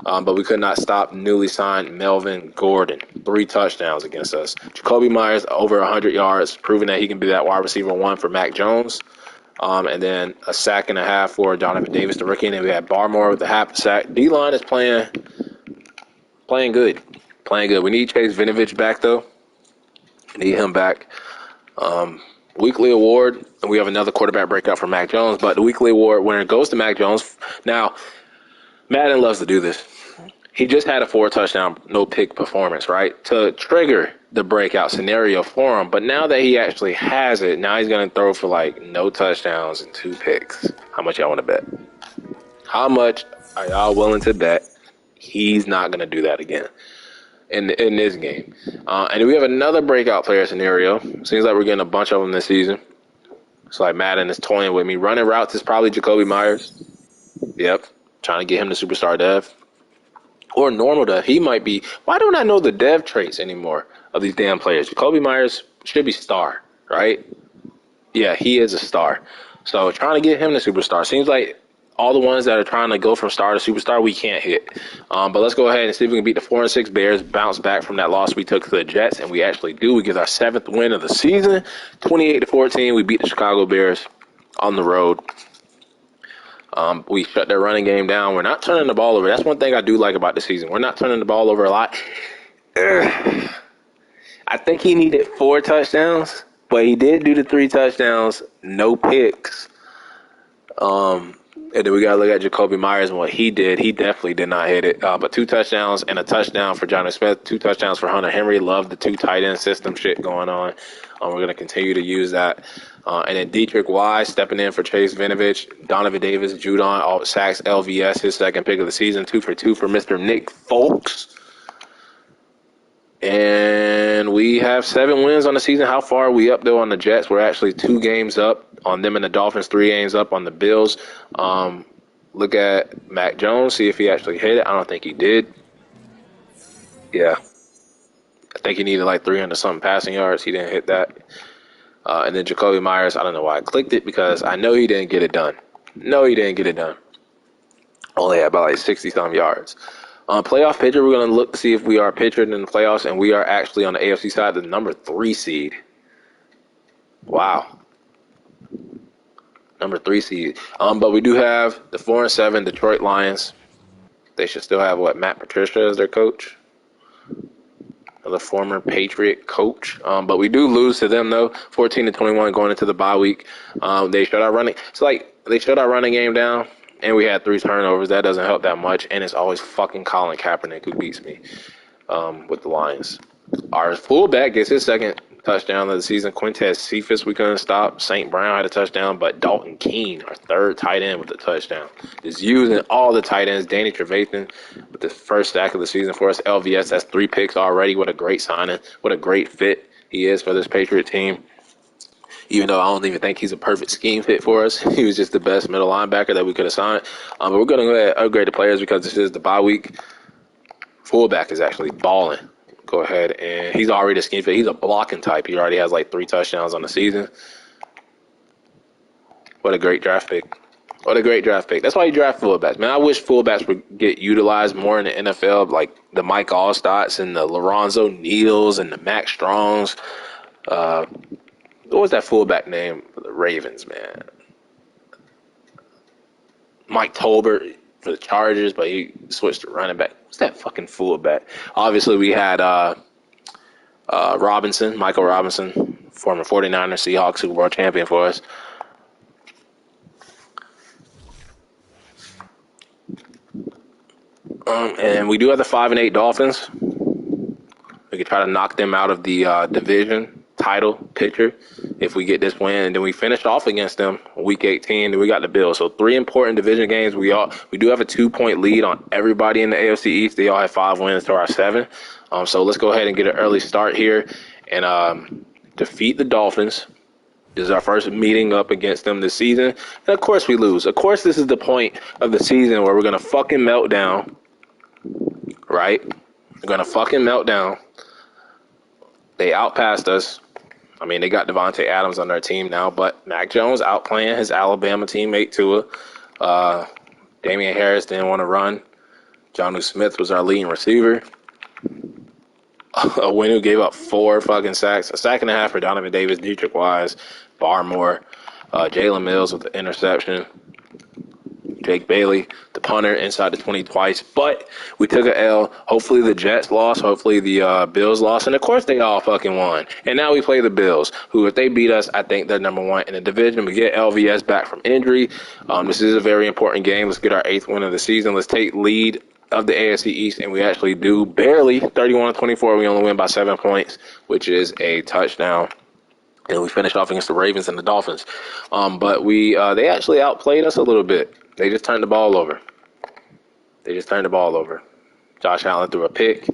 Speaker 1: But we could not stop newly signed Melvin Gordon. 3 touchdowns against us. Jacoby Myers over 100 yards, proving that he can be that wide receiver 1 for Mac Jones. And then a sack and a half for Donovan Davis, the rookie. And then we had Barmore with a half a sack. D-line is playing good. Playing good. We need Chase Vinovich back, though. We need him back. Weekly award, and we have another quarterback breakout for Mac Jones. But the weekly award winner goes to Mac Jones. Now, Madden loves to do this. He just had a 4-touchdown, no-pick performance, right, to trigger the breakout scenario for him. But now that he actually has it, now he's going to throw for, like, no touchdowns and 2 picks. How much y'all want to bet? How much are y'all willing to bet he's not going to do that again in this game? And we have another breakout player scenario. Seems like we're getting a bunch of them this season. It's like Madden is toying with me. Running routes is probably Jacoby Myers. Yep. Trying to get him to superstar dev. Or normal dev. He might be. Why don't I know the dev traits anymore of these damn players? Jacoby Myers should be star, right? Yeah, he is a star. So trying to get him to superstar. Seems like all the ones that are trying to go from star to superstar, we can't hit. But let's go ahead and see if we can beat the 4-6 Bears, bounce back from that loss we took to the Jets, and we actually do. We get our 7th win of the season, 28-14. We beat the Chicago Bears on the road. We shut their running game down. We're not turning the ball over. That's one thing I do like about the season. We're not turning the ball over a lot. I think he needed 4 touchdowns, but he did do the 3 touchdowns, no picks. And then we got to look at Jacoby Myers and what he did. He definitely did not hit it. But 2 touchdowns and a touchdown for Jonnu Smith, 2 touchdowns for Hunter Henry. Love the 2 tight end system shit going on. We're going to continue to use that. And then Dietrich Wise stepping in for Chase Vinovich. Donovan Davis, Judon, all sacks, LVS, his 2nd pick of the season. 2 for 2 for Mr. Nick Folks. And we have 7 wins on the season. How far are we up, though, on the Jets? We're actually 2 games up on them and the Dolphins, 3 games up on the Bills. Look at Mac Jones, see if he actually hit it. I don't think he did. Yeah. I think he needed like 300-something passing yards. He didn't hit that. And then Jacoby Myers, I don't know why I clicked it because I know he didn't get it done. Only had about like 60-something yards. Playoff pitcher, we're going to look to see if we are pitchered in the playoffs, and we are actually on the AFC side, the number 3 seed. Wow. Number 3 seed. But we do have the 4-7 Detroit Lions. They should still have, Matt Patricia as their coach. The former Patriot coach. But we do lose to them, though, 14-21 going into the bye week. They shut our running. It's like they shut our running game down, and we had 3 turnovers. That doesn't help that much, and it's always fucking Colin Kaepernick who beats me with the Lions. Our fullback gets his 2nd touchdown of the season. Quintez Cephas we couldn't stop. St. Brown had a touchdown, but Dalton Keene, our 3rd tight end, with a touchdown. Just using all the tight ends. Danny Trevathan with the 1st sack of the season for us. LVS, that's 3 picks already. What a great signing. What a great fit he is for this Patriot team. Even though I don't even think he's a perfect scheme fit for us. He was just the best middle linebacker that we could have signed. But we're going to go ahead and upgrade the players because this is the bye week. Fullback is actually balling. Go ahead, and he's already a scheme fit. He's a blocking type. He already has like 3 touchdowns on the season. What a great draft pick. That's why you draft fullbacks. Man, I wish fullbacks would get utilized more in the NFL, like the Mike Allstotts and the Lorenzo Neals and the Max Strongs. What was that fullback name for the Ravens, man? Mike Tolbert for the Chargers, but he switched to running back. What's that fucking fullback? Obviously, we had Robinson, Michael Robinson, former 49er, Seahawks Super Bowl champion for us. And we do have the 5-8 Dolphins. We could try to knock them out of the division title picture if we get this win, and then we finish off against them week 18. Then we got the Bills. So 3 important division games. We do have a 2-point lead on everybody in the AFC East. They all have 5 wins to our 7. So let's go ahead and get an early start here and defeat the Dolphins. This is our first meeting up against them this season. And of course we lose. Of course this is the point of the season where we're going to fucking melt down. Right? We're going to fucking melt down. They outpassed us. I mean, they got Devontae Adams on their team now, but Mac Jones outplaying his Alabama teammate Tua. Damian Harris didn't want to run. Jonnu Smith was our leading receiver. A winner who gave up 4 fucking sacks. A sack and a half for Donovan Davis, Dietrich Wise, Barmore. Jalen Mills with the interception. Jake Bailey, the punter, inside the 20 twice. But we took a L. Hopefully the Jets lost. Hopefully the Bills lost. And, of course, they all fucking won. And now we play the Bills, who, if they beat us, I think they're number one in the division. We get LVS back from injury. This is a very important game. Let's get our 8th win of the season. Let's take lead of the AFC East, and we actually do barely 31-24. We only win by 7 points, which is a touchdown. And we finish off against the Ravens and the Dolphins. But they actually outplayed us a little bit. They just turned the ball over. Josh Allen threw a pick,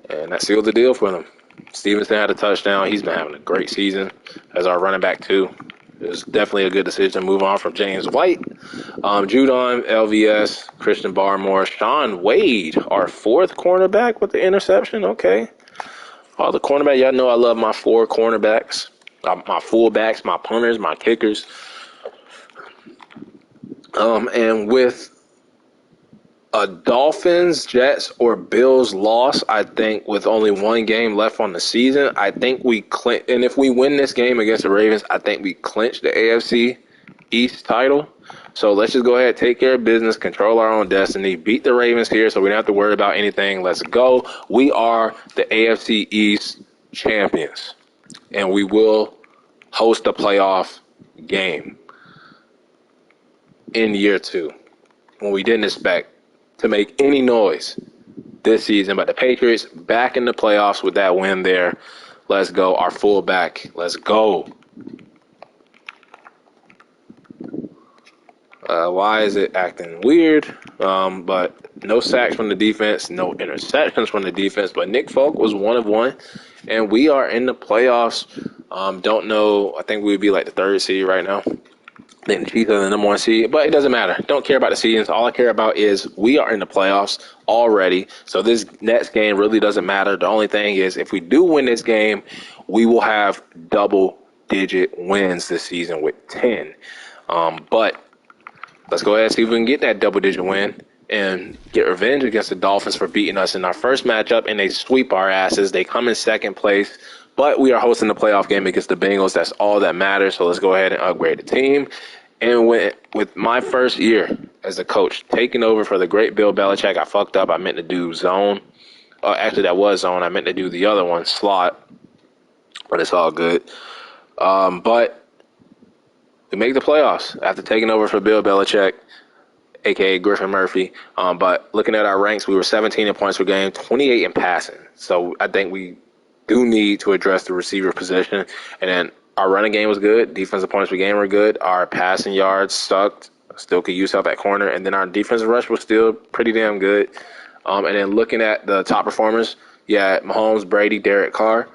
Speaker 1: and that sealed the deal for them. Stevenson had a touchdown. He's been having a great season as our running back, too. It was definitely a good decision to move on from James White. Judon, LVS, Christian Barmore, Sean Wade, our 4th cornerback with the interception. Okay. All the cornerback. Y'all know I love my 4 cornerbacks, my fullbacks, my punters, my kickers. And with a Dolphins, Jets, or Bills loss, I think with only 1 game left on the season, I think we clinch. And if we win this game against the Ravens, I think we clinch the AFC East title. So let's just go ahead, take care of business, control our own destiny, beat the Ravens here so we don't have to worry about anything. Let's go. We are the AFC East champions, and we will host a playoff game in year 2 when we didn't expect to make any noise this season. But the Patriots back in the playoffs with that win there. Let's go. Our fullback. Let's go. Why is it acting weird? But no sacks from the defense, no interceptions from the defense. But Nick Folk was 1 of 1, and we are in the playoffs. Don't know. I think we would be like the 3rd seed right now. Then the Chiefs are the number 1 seed, but it doesn't matter. Don't care about the seedings. All I care about is we are in the playoffs already. So this next game really doesn't matter. The only thing is if we do win this game, we will have double-digit wins this season with 10. But let's go ahead and see if we can get that double-digit win and get revenge against the Dolphins for beating us in our first matchup, and they sweep our asses. They come in 2nd place, but we are hosting the playoff game against the Bengals. That's all that matters, so let's go ahead and upgrade the team. And with my first year as a coach, taking over for the great Bill Belichick, I fucked up. I meant to do zone. Actually, that was zone. I meant to do the other one, slot, but it's all good. But we make the playoffs after taking over for Bill Belichick, a.k.a. Griffin Murphy. But looking at our ranks, we were 17 in points per game, 28 in passing. So I think we do need to address the receiver position. And then our running game was good. Defensive points per game were good. Our passing yards sucked. Still could use help at corner. And then our defensive rush was still pretty damn good. And then looking at the top performers, Mahomes, Brady, Derek Carr,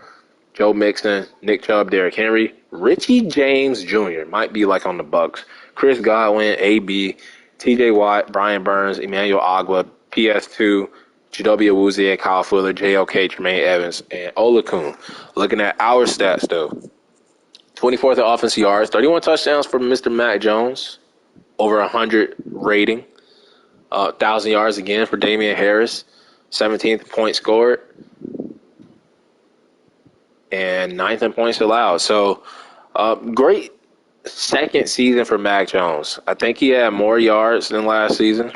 Speaker 1: Joe Mixon, Nick Chubb, Derrick Henry, Richie James Jr. might be like on the Bucks. Chris Godwin, AB, TJ Watt, Brian Burns, Emmanuel Ogba, PS2, Chidobe Awuzie, Kyle Fuller, JOK, Tremaine Evans, and Olakun. Looking at our stats, though. 24th in offensive yards, 31 touchdowns for Mr. Mac Jones, over 100 rating. 1,000 yards again for Damian Harris, 17th point scored, and 9th in points allowed. So, great second season for Mac Jones. I think he had more yards than last season.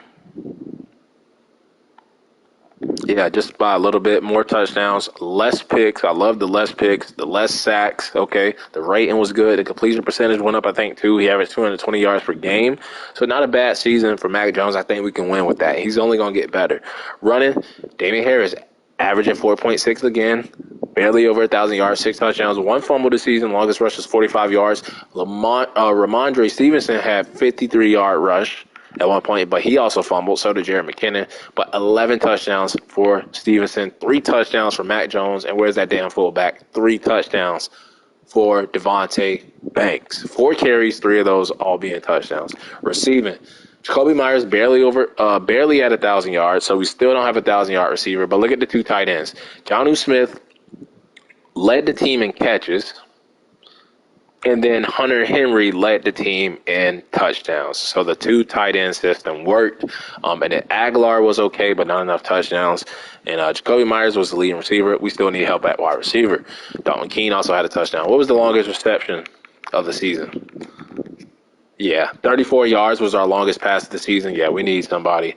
Speaker 1: Yeah, just by a little bit. More touchdowns, less picks. I love the less picks, the less sacks. Okay, the rating was good. The completion percentage went up, I think, too. He averaged 220 yards per game. So not a bad season for Mac Jones. I think we can win with that. He's only going to get better. Running, Damian Harris averaging 4.6 again. Barely over 1,000 yards, 6 touchdowns, 1 fumble this season. Longest rush was 45 yards. Ramondre Stevenson had 53-yard rush at one point, but he also fumbled. So did Jared McKinnon. But 11 touchdowns for Stevenson, 3 touchdowns for Mac Jones. And where's that damn fullback? 3 touchdowns for Devontae Banks. 4 carries, 3 of those all being touchdowns. Receiving, Jacoby Myers barely at 1,000 yards, so we still don't have a 1,000-yard receiver. But look at the 2 tight ends. Jonnu Smith led the team in catches, and then Hunter Henry led the team in touchdowns. So the 2 tight end system worked. And then Aguilar was okay, but not enough touchdowns. And Jacoby Myers was the leading receiver. We still need help at wide receiver. Dalton Keene also had a touchdown. What was the longest reception of the season? Yeah, 34 yards was our longest pass of the season. Yeah, we need somebody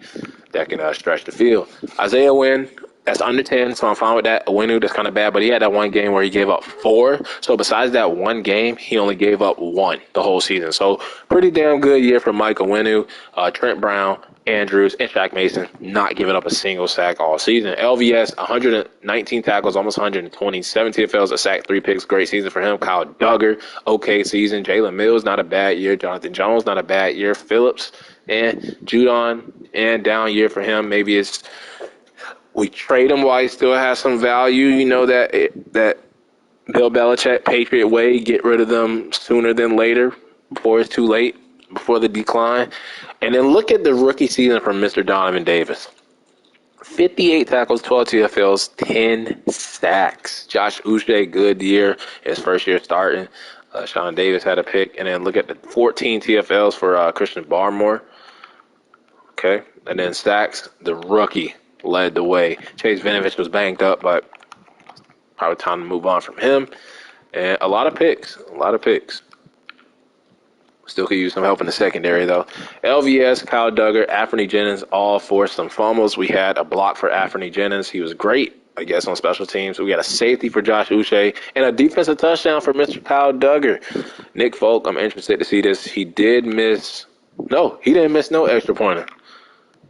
Speaker 1: that can stretch the field. Isaiah Wynn, that's under 10, so I'm fine with that. Owenu, that's kind of bad, but he had that one game where he gave up 4. So besides that one game, he only gave up 1 the whole season. So pretty damn good year for Mike Owenu, Trent Brown, Andrews, and Shaq Mason, not giving up a single sack all season. LVS, 119 tackles, almost 120, 7 TFLs, a sack, 3 picks. Great season for him. Kyle Duggar, okay season. Jalen Mills, not a bad year. Jonathan Jones, not a bad year. Phillips and Judon, and down year for him. Maybe it's we trade him while he still has some value. You know that Bill Belichick Patriot way, get rid of them sooner than later before it's too late, before the decline. And then look at the rookie season from Mr. Donovan Davis. 58 tackles, 12 TFLs, 10 sacks. Josh Uche, good year, his first year starting. Sean Davis had a pick. And then look at the 14 TFLs for Christian Barmore. Okay. And then sacks, the rookie led the way. Chase Vinovich was banged up, but probably time to move on from him. And a lot of picks. Still could use some help in the secondary, though. LVS, Kyle Duggar, Anthony Jennings, all forced some fumbles. We had a block for Anthony Jennings. He was great, I guess, on special teams. We got a safety for Josh Uche and a defensive touchdown for Mr. Kyle Duggar. Nick Folk, I'm interested to see this. He didn't miss no extra pointer.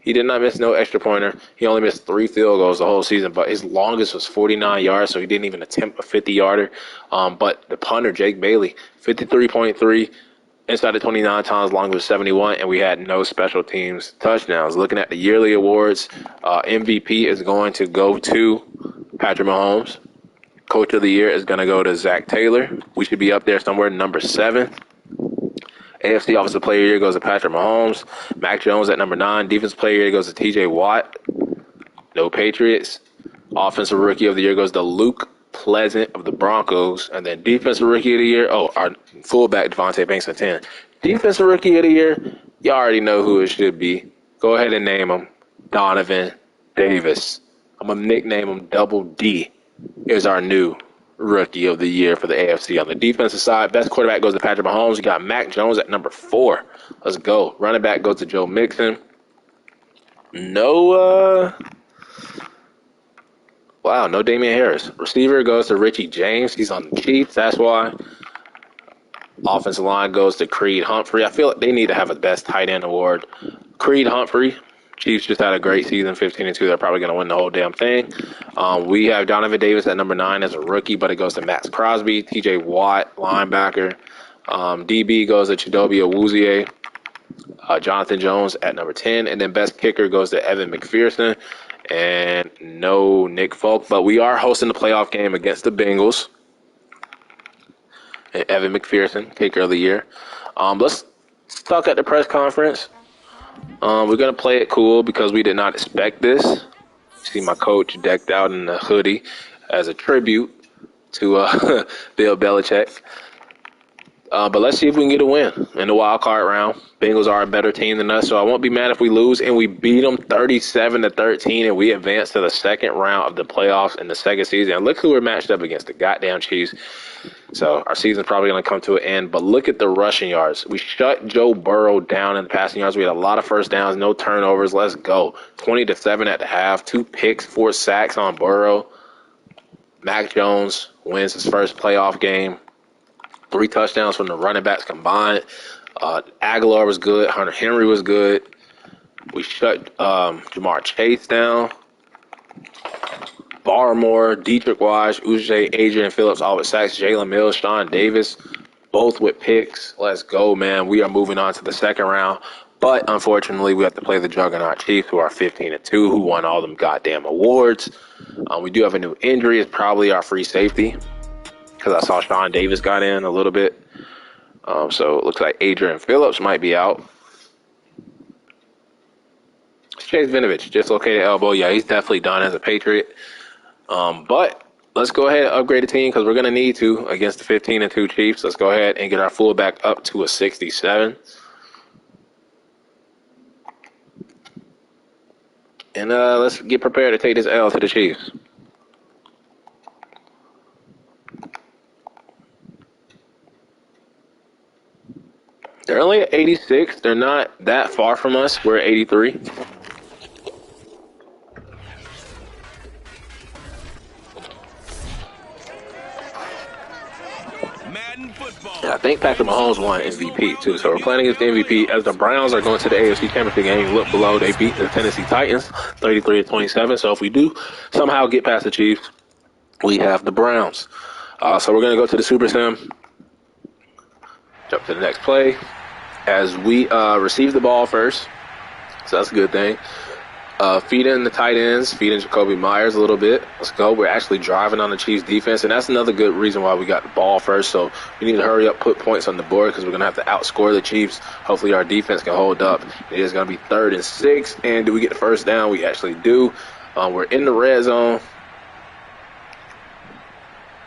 Speaker 1: He did not miss no extra pointer. He only missed 3 field goals the whole season, but his longest was 49 yards, so he didn't even attempt a 50-yarder. But the punter, Jake Bailey, 53.3. Inside the 29 times, long was 71, and we had no special teams touchdowns. Looking at the yearly awards, MVP is going to go to Patrick Mahomes. Coach of the year is going to go to Zach Taylor. We should be up there somewhere, number 7. AFC Offensive Player of the Year goes to Patrick Mahomes. Mac Jones at number 9. Defensive Player of the Year goes to TJ Watt. No Patriots. Offensive Rookie of the Year goes to Luke Pleasant of the Broncos. And then Defensive Rookie of the Year, our fullback Devontae Banks at 10. Defensive Rookie of the Year, you already know who it should be. Go ahead and name him Donovan Davis. I'm going to nickname him Double D. Is our new Rookie of the Year for the AFC. On the defensive side, best quarterback goes to Patrick Mahomes. You got Mac Jones at number 4. Let's go. Running back goes to Joe Mixon. No Damian Harris. Receiver goes to Richie James. He's on the Chiefs. That's why. Offensive line goes to Creed Humphrey. I feel like they need to have a best tight end award. Creed Humphrey. Chiefs just had a great season, 15-2. They're probably going to win the whole damn thing. We have Donovan Davis at number 9 as a rookie, but it goes to Max Crosby. TJ Watt, linebacker. DB goes to Chidobe Awuzie. Jonathan Jones at number 10. And then best kicker goes to Evan McPherson. And no Nick Folk. But we are hosting the playoff game against the Bengals. And Evan McPherson, kicker of the year. Let's talk at the press conference. We're going to play it cool because we did not expect this. See my coach decked out in the hoodie as a tribute to Bill Belichick. But let's see if we can get a win in the wild card round. Bengals are a better team than us, so I won't be mad if we lose. And we beat them 37-13, and we advance to the second round of the playoffs in the second season. And look who we're matched up against, the goddamn Chiefs. So our season's probably going to come to an end. But look at the rushing yards. We shut Joe Burrow down in the passing yards. We had a lot of first downs, no turnovers. Let's go. 20-7 at the half, 2 picks, 4 sacks on Burrow. Mac Jones wins his first playoff game. 3 touchdowns from the running backs combined. Aguilar was good. Hunter Henry was good. We shut Jamar Chase down. Barmore, Dietrich Wise, Uche, Adrian Phillips, all with sacks. Jalen Mills, Sean Davis, both with picks. Let's go, man. We are moving on to the second round. But, unfortunately, we have to play the Juggernaut Chiefs, who are 15-2, who won all them goddamn awards. We do have a new injury. It's probably our free safety, because I saw Sean Davis got in a little bit. So it looks like Adrian Phillips might be out. Chase Vinovich, dislocated elbow. Yeah, he's definitely done as a Patriot. But let's go ahead and upgrade the team because we're going to need to against the 15-2 Chiefs. Let's go ahead and get our fullback up to a 67. And let's get prepared to take this L to the Chiefs. They're only at 86. They're not that far from us. We're at 83.
Speaker 2: Madden football.
Speaker 1: And I think Patrick Mahomes won MVP too. So we're playing against the MVP as the Browns are going to the AFC Championship game. Look below, they beat the Tennessee Titans 33-27. So if we do somehow get past the Chiefs, we have the Browns. So we're going to go to the Super Sim. Jump to the next play as we receive the ball first. So that's a good thing. Feed in the tight ends, feed in Jacoby Myers a little bit. Let's go. We're actually driving on the Chiefs defense, and that's another good reason why we got the ball first. So we need to hurry up, put points on the board because we're going to have to outscore the Chiefs. Hopefully our defense can hold up. It is going to be 3rd and 6, and do we get the first down? We actually do. We're in the red zone.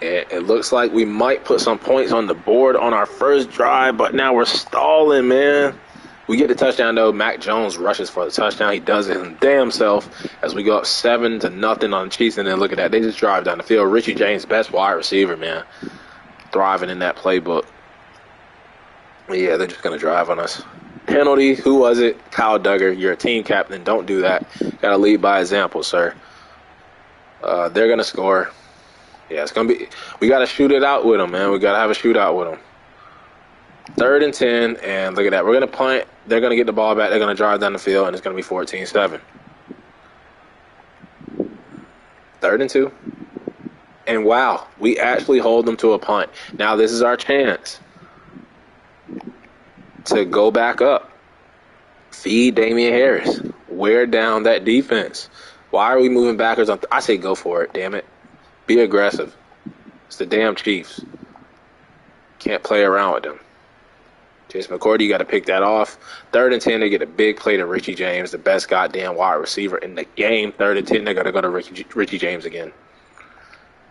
Speaker 1: And it looks like we might put some points on the board on our first drive, but now we're stalling, man. We get the touchdown, though. Mac Jones rushes for the touchdown. He does it his damn self as we go up 7-0 on the Chiefs. And then look at that. They just drive down the field. Richie James, best wide receiver, man. Thriving in that playbook. Yeah, they're just going to drive on us. Penalty. Who was it? Kyle Duggar. You're a team captain. Don't do that. Got to lead by example, sir. They're going to score. Yeah, it's going to be – we got to shoot it out with them, man. We got to have a shootout with them. 3rd and 10, and look at that. We're going to punt. They're going to get the ball back. They're going to drive down the field, and it's going to be 14-7. 3rd and 2. And, wow, we actually hold them to a punt. Now, this is our chance to go back up. Feed Damian Harris. Wear down that defense. Why are we moving backwards? I say go for it, damn it. Be aggressive. It's the damn Chiefs. Can't play around with them. Jason McCourty, you got to pick that off. 3rd and 10, they get a big play to Richie James, the best goddamn wide receiver in the game. 3rd and 10, they're going to go to Richie James again.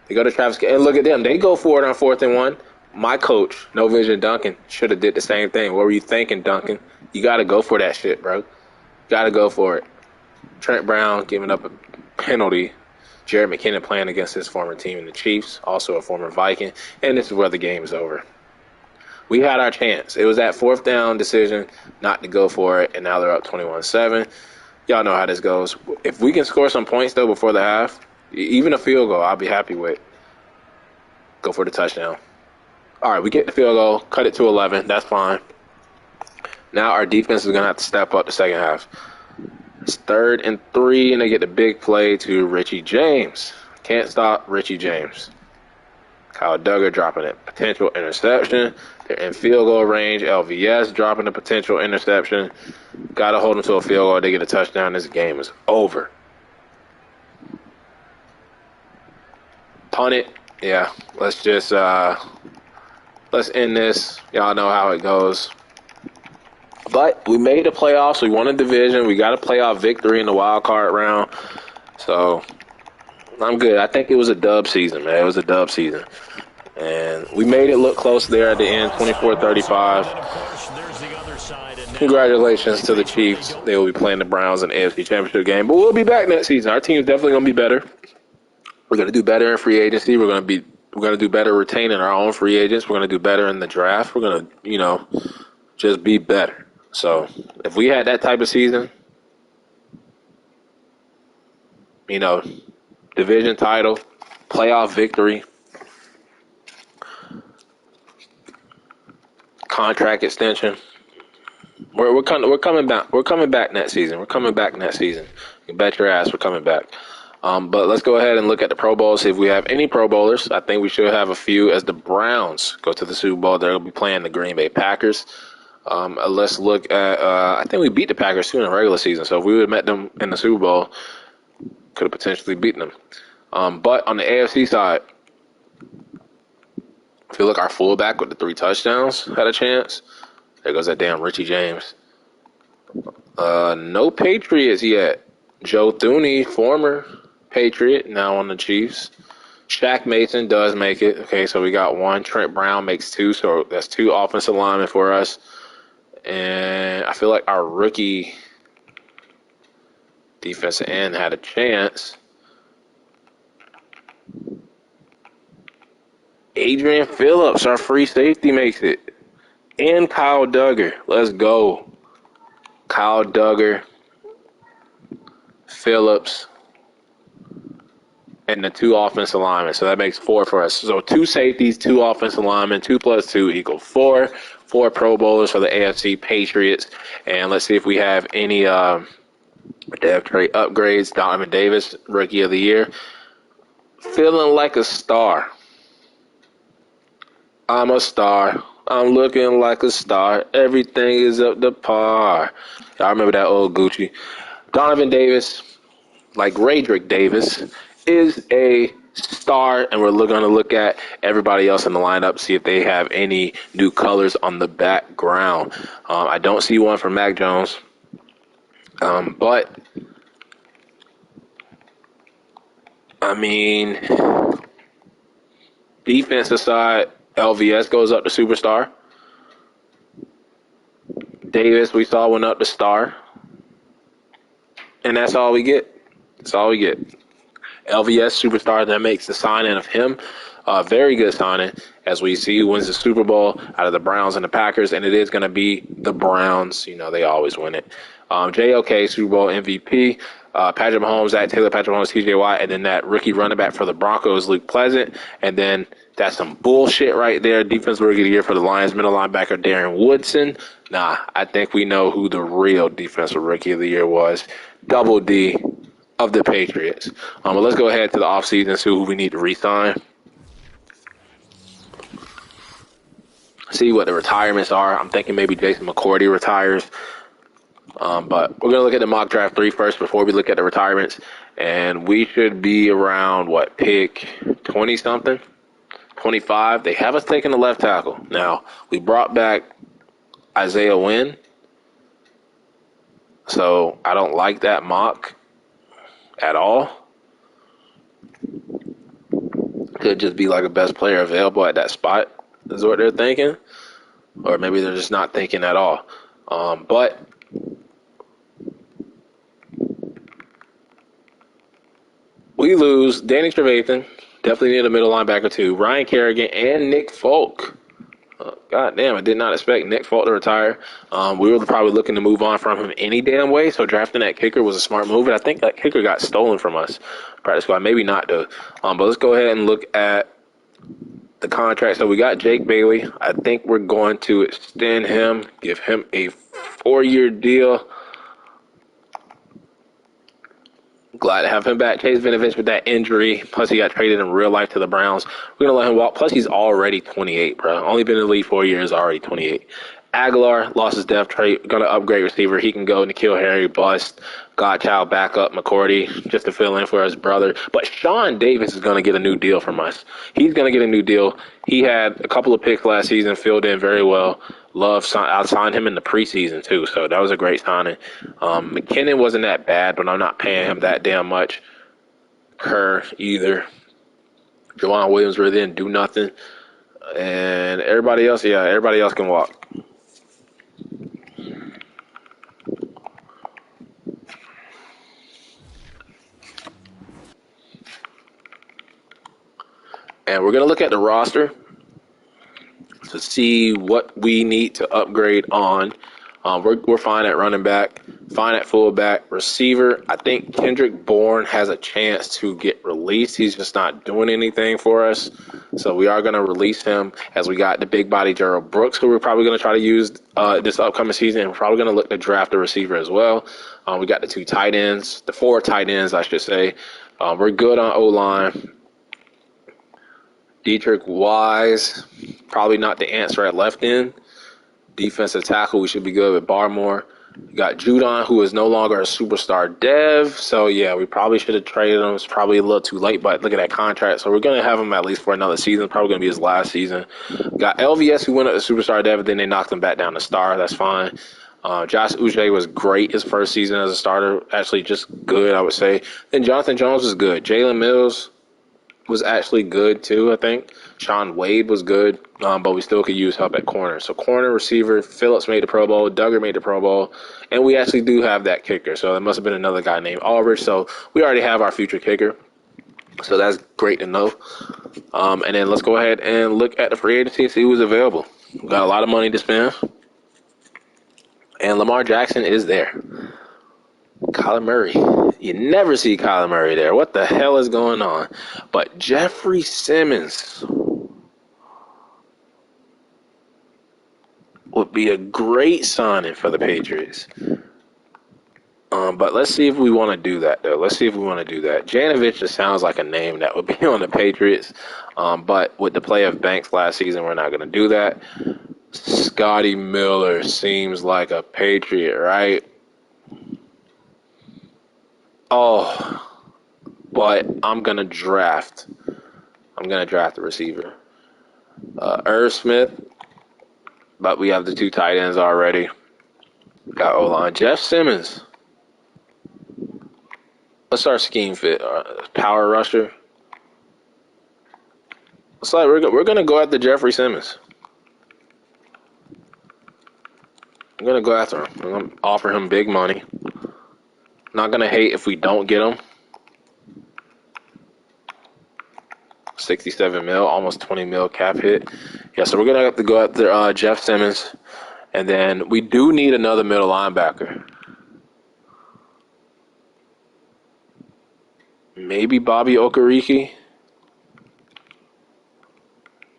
Speaker 1: They go to Travis, and look at them. They go for it on 4th and 1. My coach, No Vision Duncan, should have did the same thing. What were you thinking, Duncan? You got to go for that shit, bro. Got to go for it. Trent Brown giving up a penalty. Jared McKinnon playing against his former team in the Chiefs, also a former Viking. And this is where the game is over. We had our chance. It was that 4th down decision not to go for it, and now they're up 21-7. Y'all know how this goes. If we can score some points, though, before the half, even a field goal, I'll be happy with. Go for the touchdown. All right, we get the field goal, cut it to 11. That's fine. Now our defense is going to have to step up the second half. It's 3rd and 3, and they get the big play to Richie James. Can't stop Richie James. Kyle Duggar dropping a potential interception. They're in field goal range. LVS dropping a potential interception. Got to hold them to a field goal. They get a touchdown. This game is over. Punt it. Yeah, let's just let's end this. Y'all know how it goes. But we made the playoffs. We won a division. We got a playoff victory in the wild card round. So I'm good. I think it was a dub season, man. It was a dub season. And we made it look close there at the end, 24-35. Congratulations to the Chiefs. They will be playing the Browns in the AFC Championship game. But we'll be back next season. Our team's definitely going to be better. We're going to do better in free agency. We're going to do better retaining our own free agents. We're going to do better in the draft. We're going to, just be better. So if we had that type of season, division title, playoff victory, contract extension, we're coming back. We're coming back next season. You can bet your ass we're coming back. But let's go ahead and look at the Pro Bowl, see if we have any Pro Bowlers. I think we should have a few as the Browns go to the Super Bowl. They're going to be playing the Green Bay Packers. Let's look at I think we beat the Packers too in the regular season. So if we would have met them in the Super Bowl, could have potentially beaten them. But on the AFC side, I feel like our fullback with the 3 touchdowns had a chance. There goes that damn Richie James. No Patriots yet. Joe Thuney, former Patriot, now on the Chiefs. Shaq Mason does make it. Okay, so we got 1. Trent Brown makes 2, so that's 2 offensive linemen for us. And I feel like our rookie defensive end had a chance. Adrian Phillips, our free safety, makes it. And Kyle Duggar. Let's go. Kyle Duggar, Phillips, and the 2 offensive linemen. So that makes 4 for us. So 2 safeties, 2 offensive linemen, 2 plus 2 equal 4. 4 Pro Bowlers for the AFC Patriots. And let's see if we have any depth trade upgrades. Donovan Davis, Rookie of the Year. Feeling like a star. I'm a star. I'm looking like a star. Everything is up to par. Y'all remember that old Gucci. Donovan Davis, like Raydrick Davis, is a star, and we're going to look at everybody else in the lineup, see if they have any new colors on the background. I don't see one for Mac Jones, but, I mean, defensive side, LVS goes up to superstar. Davis, we saw, went up to star. And that's all we get. That's all we get. LVS superstar, that makes the signing of him a very good signing, as we see who wins the Super Bowl out of the Browns and the Packers, and it is going to be the Browns. You know, they always win it. JOK, Super Bowl MVP. Patrick Mahomes, Zach Taylor, Patrick Mahomes, TJ Watt, and then that rookie running back for the Broncos, Luke Pleasant. And then that's some bullshit right there. Defensive Rookie of the Year for the Lions, middle linebacker Darren Woodson. Nah, I think we know who the real Defensive Rookie of the Year was. Double D of the Patriots. But let's go ahead to the offseason and see who we need to re-sign. See what the retirements are. I'm thinking maybe Jason McCourty retires. But we're going to look at the mock draft 3 first before we look at the retirements. And we should be around, pick 20-something? 25. They have us taking the left tackle. Now, we brought back Isaiah Wynn. So I don't like that mock at all. Could just be like a best player available at that spot is what they're thinking. Or maybe they're just not thinking at all. But we lose Danny Trevathan. Definitely need a middle linebacker too. Ryan Kerrigan and Nick Folk. God damn, I did not expect Nick Folk to retire. We were probably looking to move on from him any damn way, so drafting that kicker was a smart move, and I think that kicker got stolen from us. Practice squad, maybe not though. But let's go ahead and look at the contract. So we got Jake Bailey. I think we're going to extend him, give him a 4-year deal. Glad to have him back. Chase Vinovich with that injury. Plus, he got traded in real life to the Browns. We're going to let him walk. Plus, he's already 28, bro. Only been in the league 4 years, already 28. Aguilar lost his depth trade. Going to upgrade receiver. He can go. N'Keal Harry, bust. Godchild backup. McCourty just to fill in for his brother. But Sean Davis is going to get a new deal from us. He's going to get a new deal. He had a couple of picks last season, filled in very well. I signed him in the preseason, too, so that was a great signing. McKinnon wasn't that bad, but I'm not paying him that damn much. Kerr either. Jawan Williams really didn't do nothing. And everybody else can walk. And we're going to look at the roster to see what we need to upgrade on. We're fine at running back, fine at fullback, receiver. I think Kendrick Bourne has a chance to get released. He's just not doing anything for us. So we are going to release him, as we got the big body Gerald Brooks, who we're probably going to try to use this upcoming season. And we're probably going to look to draft a receiver as well. We got the 4 tight ends, I should say. We're good on O-line. Dietrich Wise, probably not the answer at left end. Defensive tackle, we should be good with Barmore. We got Judon, who is no longer a superstar dev. So, yeah, we probably should have traded him. It's probably a little too late, but look at that contract. So we're going to have him at least for another season. Probably going to be his last season. We got LVS, who went up to superstar dev, but then they knocked him back down to star. That's fine. Josh Uche was great his first season as a starter. Actually, just good, I would say. Then Jonathan Jones was good. Jalen Mills was actually good too, I think. Sean Wade was good, but we still could use help at corner. So corner, receiver, Phillips made the Pro Bowl, Duggar made the Pro Bowl, and we actually do have that kicker. So it must have been another guy named Aldridge. So we already have our future kicker. So that's great to know. And then let's go ahead and look at the free agency and see who's available. We got a lot of money to spend. And Lamar Jackson is there. Kyler Murray. You never see Kyler Murray there. What the hell is going on? But Jeffrey Simmons would be a great signing for the Patriots. But let's see if we want to do that, though. Let's see if we want to do that. Janovich just sounds like a name that would be on the Patriots. But with the play of Banks last season, we're not going to do that. Scotty Miller seems like a Patriot, right? Oh, but I'm going to draft. A receiver. Irv Smith, but we have the 2 tight ends already. Got O-line. Jeff Simmons. Let's start scheme fit. Power rusher. It's like we're going to go after Jeffrey Simmons. I'm going to go after him. I'm going to offer him big money. Not going to hate if we don't get him. 67 mil, almost 20 mil cap hit. Yeah, so we're going to have to go after Jeff Simmons. And then we do need another middle linebacker. Maybe Bobby Okereke.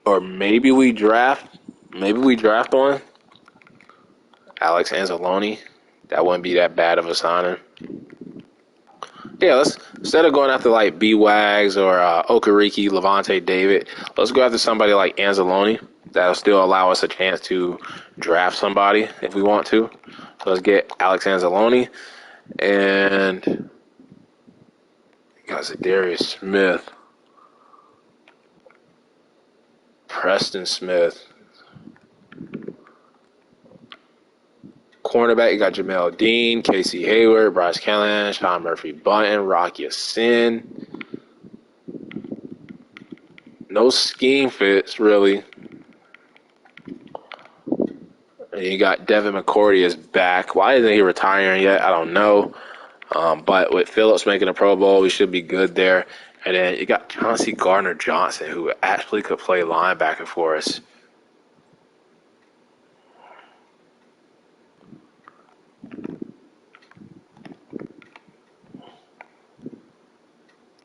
Speaker 1: Or maybe we draft one. Alex Anzalone. That wouldn't be that bad of a signing. Yeah, let's instead of going after like B-Wags or Okereke, Levante David, let's go after somebody like Anzalone. That'll still allow us a chance to draft somebody if we want to. So let's get Alex Anzalone. And you got Zadarius Smith. Preston Smith. Cornerback, you got Jamel Dean, Casey Hayward, Bryce Callahan, Sean Murphy-Bunton, Rocky Sin. No scheme fits, really. And you got Devin McCourty is back. Why isn't he retiring yet? I don't know. But with Phillips making a Pro Bowl, we should be good there. And then you got Chauncey Gardner-Johnson, who actually could play linebacker for us.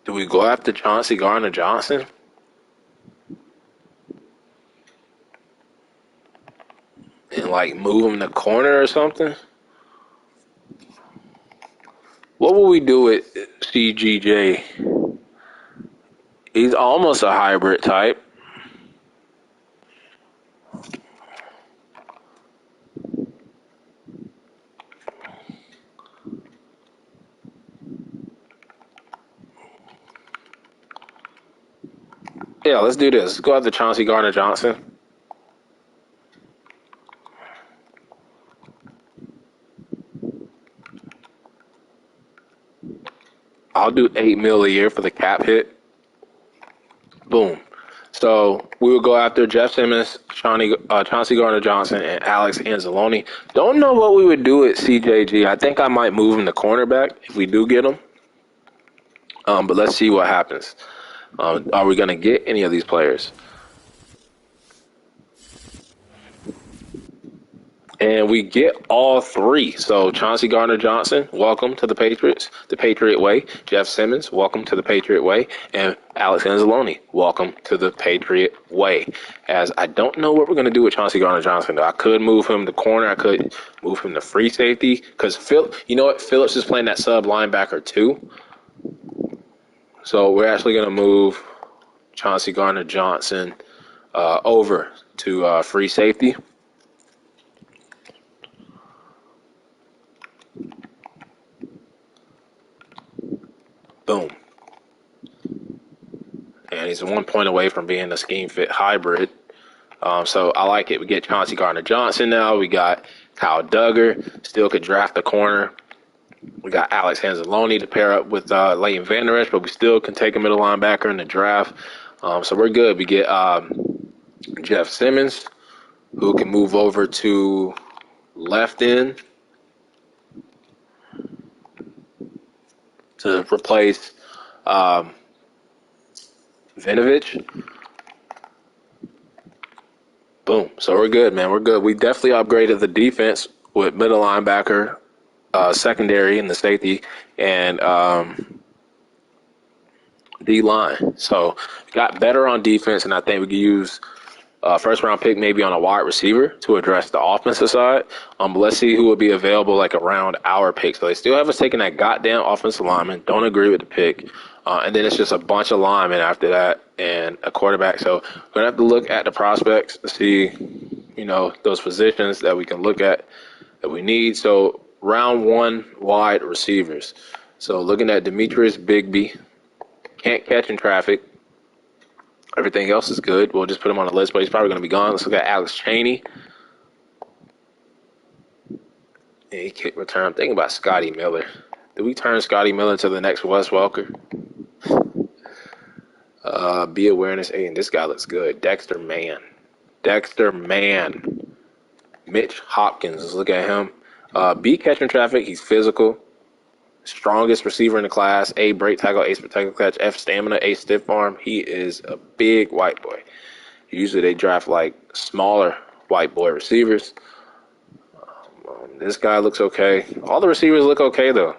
Speaker 1: Do we go after Chauncey Gardner-Johnson? And, like, move him in the corner or something? What will we do with CGJ? He's almost a hybrid type. Yeah, let's do this. Let's go after Chauncey Gardner-Johnson. I'll do $8 million a year for the cap hit. Boom. So we would go after Jeff Simmons, Chauncey Gardner-Johnson, and Alex Anzalone. Don't know what we would do at CJG. I think I might move him to cornerback if we do get him. But let's see what happens. Are we going to get any of these players? And we get all 3. So Chauncey Gardner-Johnson, welcome to the Patriots, the Patriot way. Jeff Simmons, welcome to the Patriot way. And Alex Anzalone, welcome to the Patriot way. As I don't know what we're going to do with Chauncey Gardner-Johnson. I could move him to corner. I could move him to free safety. Because, you know what? Phillips is playing that sub linebacker too. So we're actually going to move Chauncey Gardner-Johnson over to free safety. Boom. And he's 1 point away from being a scheme fit hybrid. So I like it. We get Chauncey Gardner-Johnson now. We got Kyle Duggar. Still could draft the corner. We got Alex Anzalone to pair up with Leighton Vander Esch, but we still can take a middle linebacker in the draft. So we're good. We get Jeff Simmons, who can move over to left end to replace Vinovich. Boom. So we're good, man. We're good. We definitely upgraded the defense with middle linebacker, secondary, and the safety, and D-line. So got better on defense, and I think we could use first-round pick maybe on a wide receiver to address the offensive side. But let's see who will be available like around our pick. So they still have us taking that goddamn offensive lineman. Don't agree with the pick. And then it's just a bunch of linemen after that and a quarterback. So we're going to have to look at the prospects to see, those positions that we can look at that we need. So round one, wide receivers. So looking at Demetrius Bigby, can't catch in traffic. Everything else is good. We'll just put him on the list, but he's probably going to be gone. Let's look at Alex Chaney. Yeah, he kick return. I'm thinking about Scotty Miller. Did we turn Scotty Miller into the next Wes Welker? Be awareness. Hey, and this guy looks good. Dexter Mann. Mitch Hopkins. Let's look at him. B catching traffic. He's physical. Strongest receiver in the class. A break tackle, A spectacular catch, F stamina, A stiff arm. He is a big white boy. Usually they draft like smaller white boy receivers. This guy looks okay. All the receivers look okay though.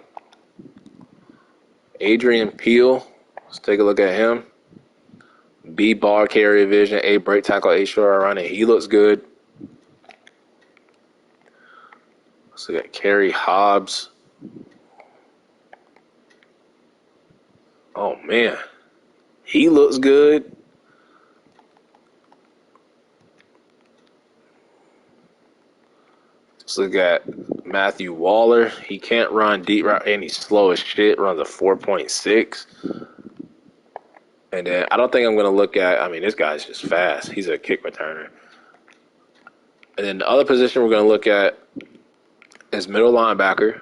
Speaker 1: Adrian Peele. Let's take a look at him. B ball carrier vision, A break tackle, A short running. He looks good. Let's look at Kerry Hobbs. Oh, man. He looks good. Let's look at Matthew Waller. He can't run deep route, and he's slow as shit. Runs a 4.6. And then I don't think I'm going to look at, this guy's just fast. He's a kick returner. And then the other position we're going to look at is middle linebacker.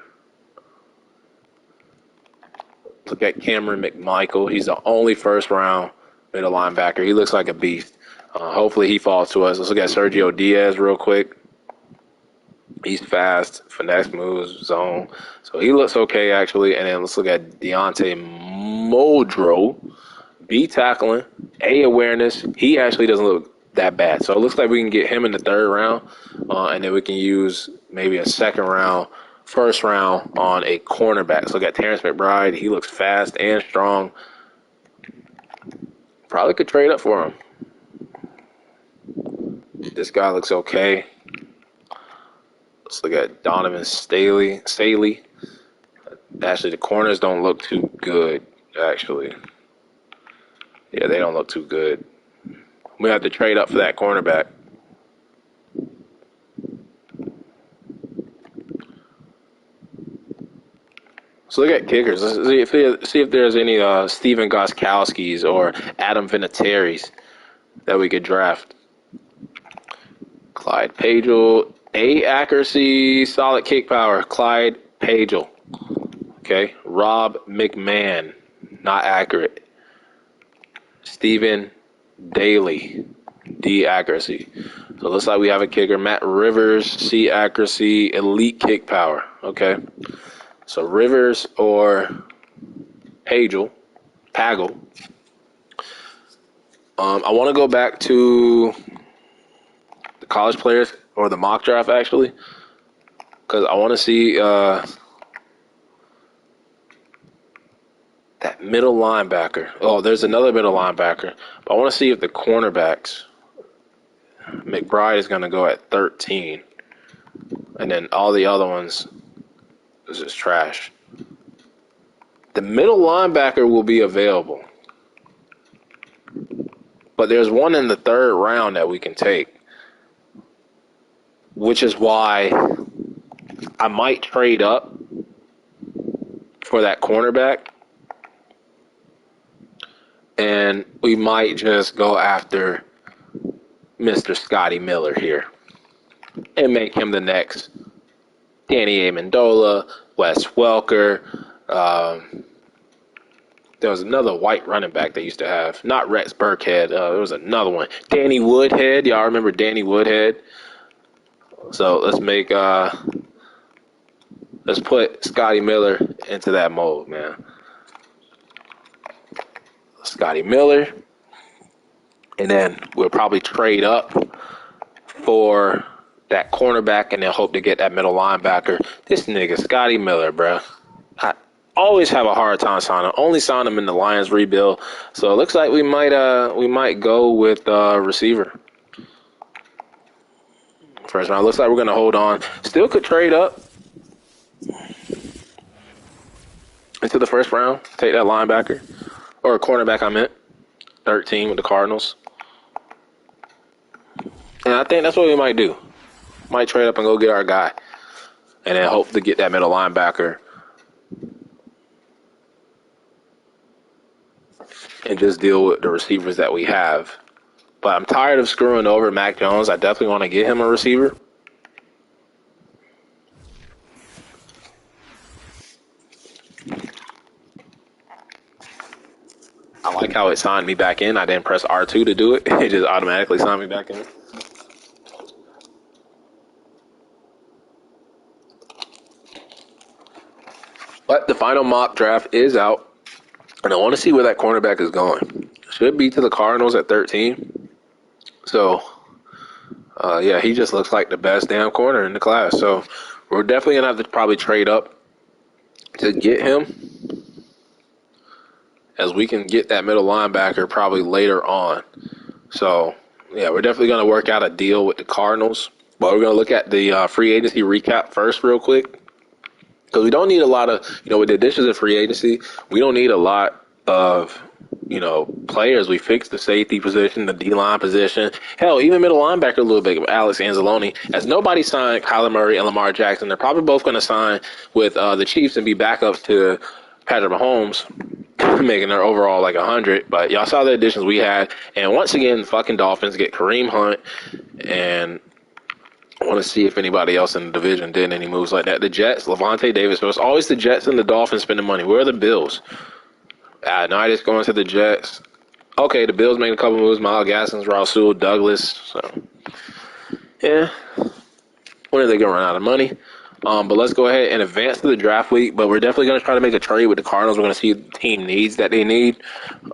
Speaker 1: Look at Cameron McMichael. He's the only first-round middle linebacker. He looks like a beast. Hopefully he falls to us. Let's look at Sergio Diaz real quick. He's fast, finesse moves, zone. So he looks okay, actually. And then let's look at Deontay Muldrow. B tackling, A awareness. He actually doesn't look that bad. So it looks like we can get him in the third round. And then we can use maybe a second round, first round on a cornerback. Let's look at Terence McBride. He looks fast and strong. Probably could trade up for him. This guy looks okay. Let's look at Donovan Staley. Actually, the corners don't look too good, actually. Yeah, they don't look too good. We have to trade up for that cornerback. So look at kickers. Let's see if there's any Steven Gostkowski's or Adam Vinatieri's that we could draft. Clyde Pagel. A accuracy, solid kick power. Clyde Pagel. Okay. Rob McMahon. Not accurate. Stephen Daly. D accuracy. So it looks like we have a kicker. Matt Rivers. C accuracy. Elite kick power. Okay. So Rivers or Pagel. I want to go back to the college players or the mock draft, actually, because I want to see that middle linebacker. Oh, there's another middle linebacker. But I want to see if the cornerbacks, McBride is going to go at 13. And then all the other ones is just trash. The middle linebacker will be available. But there's one in the third round that we can take, which is why I might trade up for that cornerback. And we might just go after Mr. Scotty Miller here and make him the next Danny Amendola, Wes Welker. There was another white running back they used to have. Not Rex Burkhead. There was another one. Danny Woodhead. Y'all remember Danny Woodhead? So let's make let's put Scotty Miller into that mold, man. Scotty Miller. And then we'll probably trade up for that cornerback and then hope to get that middle linebacker. This nigga, Scotty Miller, bro. I always have a hard time signing. Only signed him in the Lions rebuild. So it looks like we might go with receiver. First round. Looks like we're gonna hold on. Still could trade up into the first round. Take that linebacker. Or a cornerback, I meant. 13 with the Cardinals. And I think that's what we might do. Might trade up and go get our guy. And then hope to get that middle linebacker. And just deal with the receivers that we have. But I'm tired of screwing over Mac Jones. I definitely want to get him a receiver. I like how it signed me back in. I didn't press R2 to do it. It just automatically signed me back in. But the final mock draft is out. And I want to see where that cornerback is going. Should be to the Cardinals at 13. So, yeah, he just looks like the best damn corner in the class. So we're definitely going to have to probably trade up to get him, as we can get that middle linebacker probably later on. So, yeah, we're definitely going to work out a deal with the Cardinals. But we're going to look at the free agency recap first real quick. Because we don't need a lot of, with the additions of free agency, we don't need a lot of, players. We fixed the safety position, the D-line position. Hell, even middle linebacker a little bit with Alex Anzalone. As nobody signed Kyler Murray and Lamar Jackson, they're probably both going to sign with the Chiefs and be backups to Patrick Mahomes, making their overall like 100. But y'all saw the additions we had. And once again, the fucking Dolphins get Kareem Hunt. And I want to see if anybody else in the division did any moves like that. The Jets, Levante Davis. So it's always the Jets and the Dolphins spending money. Where are the Bills? Now just going to the Jets. Okay, the Bills making a couple moves. Miles Gaskins, Rasul Douglas. So, yeah. When are they going to run out of money? But let's go ahead and advance to the draft week. But we're definitely going to try to make a trade with the Cardinals. We're going to see the team needs that they need.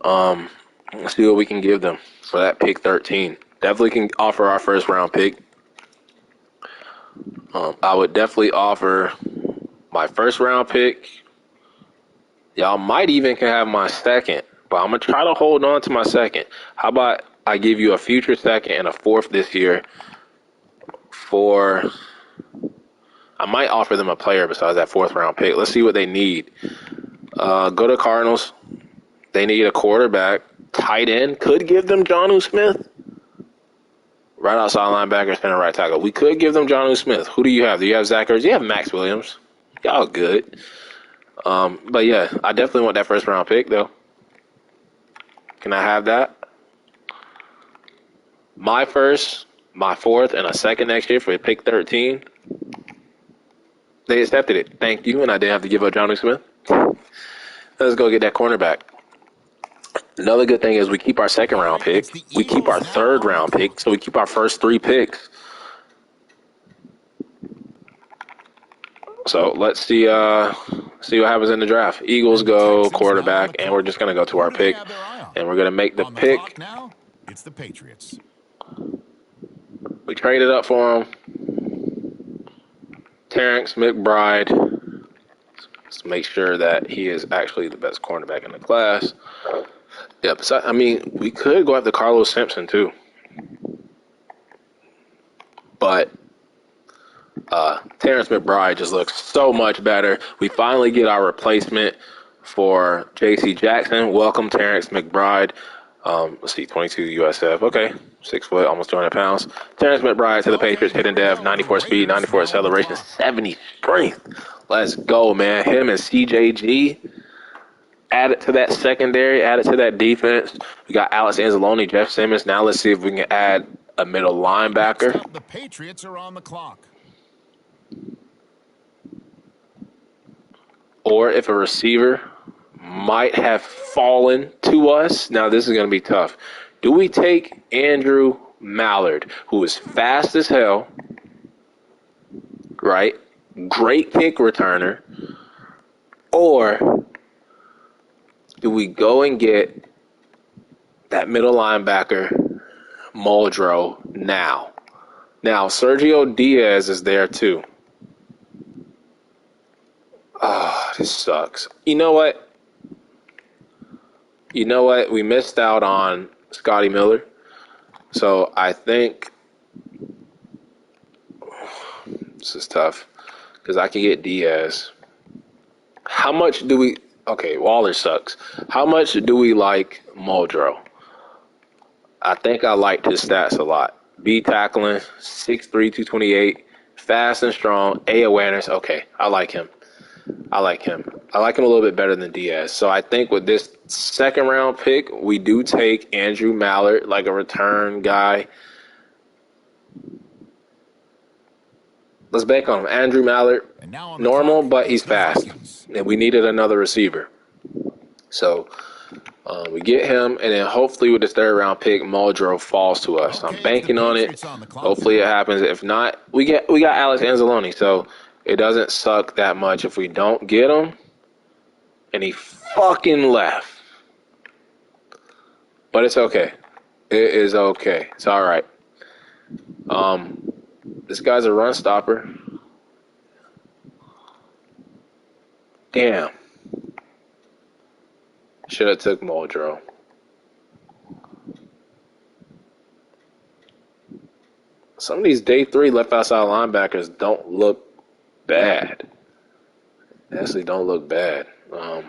Speaker 1: Let's see what we can give them for that pick 13. Definitely can offer our first round pick. I would definitely offer my first round pick. Y'all might even can have my second, but I'm going to try to hold on to my second. How about I give you a future second and a fourth this year I might offer them a player besides that fourth round pick. Let's see what they need. Go to Cardinals. They need a quarterback. Tight end. Could give them Jonnu Smith. Right outside linebacker, center right tackle. We could give them Jonnu Smith. Who do you have? Do you have Zach Ertz? You have Max Williams. Y'all good. But yeah, I definitely want that first round pick though. Can I have that? My first, my fourth, and a second next year for pick 13. They accepted it. Thank you, and I didn't have to give up Jonnu Smith. Let's go get that cornerback. Another good thing is we keep our second round pick. We keep our third round pick, so we keep our first 3 picks. So let's see what happens in the draft. Eagles go quarterback, and we're just going to go to our pick, and we're going to make the pick.
Speaker 2: Now, it's the Patriots.
Speaker 1: We traded up for him. Terence Mcbride. Let's make sure that he is actually the best cornerback in the class. Yeah, besides, we could go after Carlos Simpson too. But Terence Mcbride just looks so much better. We finally get our replacement for J.C. Jackson. Welcome, Terence McBride. Let's see, 22 USF. Okay, 6 foot, almost 200 pounds. Terence McBride to the Patriots, hidden depth, 94 speed, 94 acceleration, 70 strength. Let's go, man. Him and CJG added to that secondary, added to that defense. We got Alex Anzalone, Jeff Simmons. Now let's see if we can add a middle linebacker.
Speaker 2: The Patriots are on the clock.
Speaker 1: Or if a receiver might have fallen to us. Now, this is going to be tough. Do we take Andrew Mallard, who is fast as hell, right? Great kick returner. Or do we go and get that middle linebacker Muldrow now. Now, Sergio Diaz is there too. Oh, this sucks. You know what? We missed out on Scotty Miller. So I think this is tough because I can get Diaz. How much do we... Okay, Waller sucks. How much do we like Muldrow? I think I liked his stats a lot. B tackling, 6'3", 228, fast and strong, A awareness. Okay, I like him. I like him a little bit better than Diaz. So I think with this second round pick, we do take Andrew Mallard, like a return guy. Let's bank on him. Andrew Mallard, normal, but he's fast. And we needed another receiver. So we get him, and then hopefully with this third round pick, Muldrow falls to us. I'm banking on it. Hopefully it happens. If not, we got Alex Anzalone. So it doesn't suck that much if we don't get him. And he fucking left. But it's okay. It is okay. It's all right. This guy's a run stopper. Damn. Should have took Muldrow. Some of these day 3 left outside linebackers don't look bad. Actually don't look bad.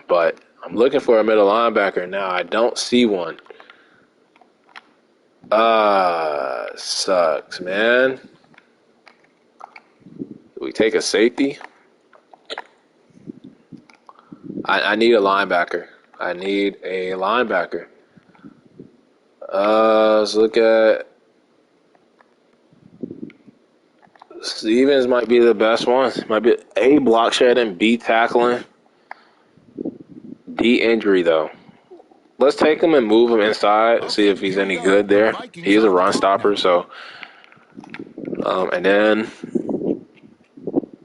Speaker 1: But I'm looking for a middle linebacker now. I don't see one. Sucks, man. Do we take a safety? I need a linebacker. Let's look at Stevens. Might be the best one. Might be A, block shedding, B, tackling, D, injury though. Let's take him and move him inside, see if he's any good there. He is a run stopper, so and then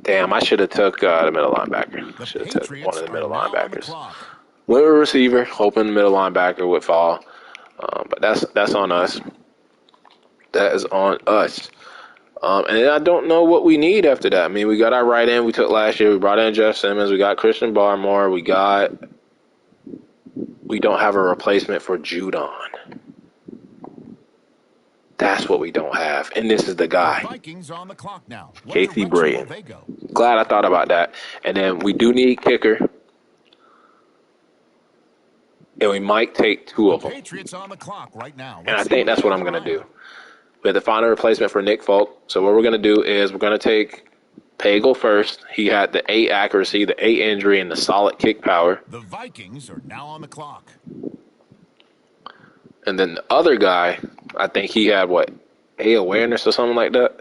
Speaker 1: damn, I should have took the middle linebacker. I should have took one of the middle linebackers. Went with a receiver, hoping the middle linebacker would fall. But that's on us. That is on us. And then I don't know what we need after that. I mean, we got our right end we took last year. We brought in Jeff Simmons. We got Christian Barmore. We don't have a replacement for Judon. That's what we don't have. And this is the guy. Casey Brayton. Glad I thought about that. And then we do need kicker. And we might take 2 of them. And I think that's what I'm going to do. We have to find a replacement for Nick Folk. So what we're going to do is we're going to take Pagel first. He had the 8 accuracy, the 8 injury, and the solid kick power.
Speaker 2: The Vikings are now on the clock.
Speaker 1: And then the other guy, I think he had, A awareness or something like that.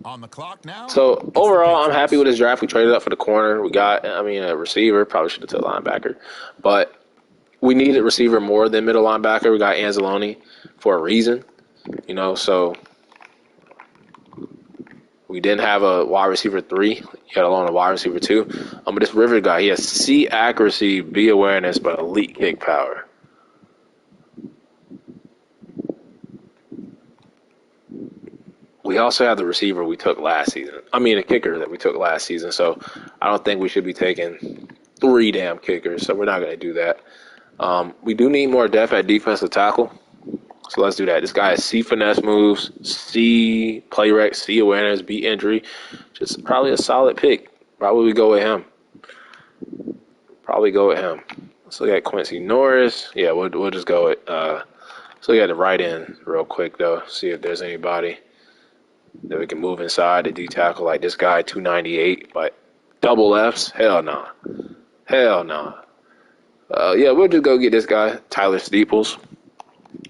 Speaker 2: On the clock now.
Speaker 1: So overall, I'm happy with this draft. We traded up for the corner. We got, a receiver. Probably should have took linebacker. But we needed a receiver more than middle linebacker. We got Anzalone for a reason, so we didn't have a wide receiver 3, yet alone a wide receiver 2. But this River guy, he has C accuracy, B awareness, but elite kick power. We also have the receiver we took last season. A kicker that we took last season. So I don't think we should be taking 3 damn kickers. So we're not going to do that. We do need more depth at defensive tackle. So let's do that. This guy has C finesse moves, C play rec, C awareness, B injury. Just probably a solid pick. Probably we go with him. Let's look at Quincy Norris. Yeah, we'll just go with let's look at the right end real quick though. See if there's anybody that we can move inside to D tackle like this guy, 298, but double Fs? Hell no. Yeah, we'll just go get this guy, Tyler Steeples.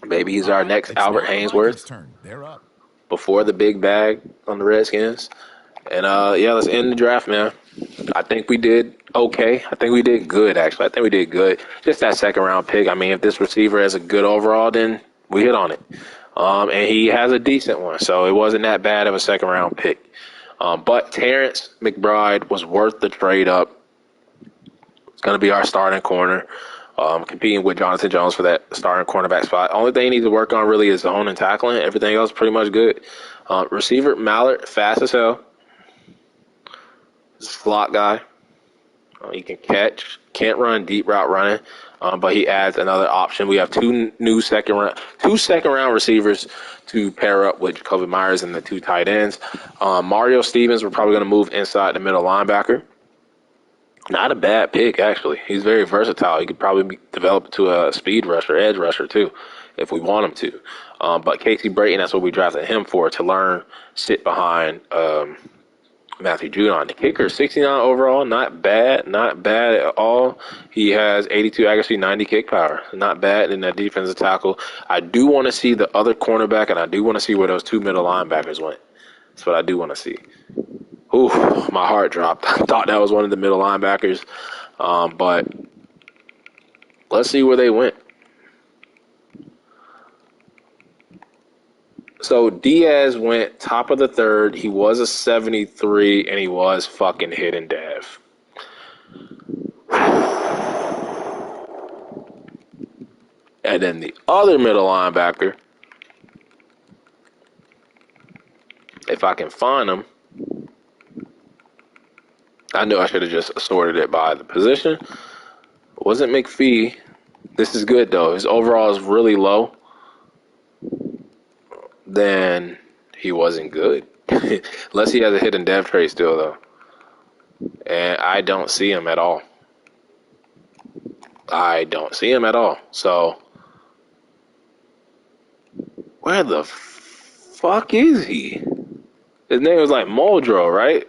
Speaker 1: Maybe he's our next Albert Haynesworth before the big bag on the Redskins. And, let's end the draft, man. I think we did okay. I think we did good, actually. I think we did good. Just that second-round pick. If this receiver has a good overall, then we hit on it. And he has a decent one, so it wasn't that bad of a second-round pick. But Terence Mcbride was worth the trade up. It's going to be our starting corner. competing with Jonathan Jones for that starting cornerback spot. Only thing he needs to work on really is zone and tackling. Everything else pretty much good. Receiver, Mallard, fast as hell. Slot guy. He can catch, can't run deep route running, but he adds another option. We have two second round receivers to pair up with Jacoby Myers and the 2 tight ends. Mario Stevens, we're probably going to move inside the middle linebacker. Not a bad pick, actually. He's very versatile. He could probably develop to a speed rusher, edge rusher, too, if we want him to. But Casey Brayton, that's what we drafted him for, to learn, sit behind Matthew Judon. The kicker, 69 overall, not bad at all. He has 82 accuracy, 90 kick power. Not bad in that defensive tackle. I do want to see the other cornerback, and I do want to see where those 2 middle linebackers went. That's what I do want to see. Ooh, my heart dropped. I thought that was one of the middle linebackers, but let's see where they went. So Diaz went top of the 3rd. He was a 73, and he was fucking hidden Dev. And then the other middle linebacker, if I can find him, I knew I should have just sorted it by the position. It wasn't McPhee. This is good, though. His overall is really low. Then he wasn't good. Unless he has a hidden dev trait still, though. And I don't see him at all. So, where the fuck is he? His name was like Muldrow, right?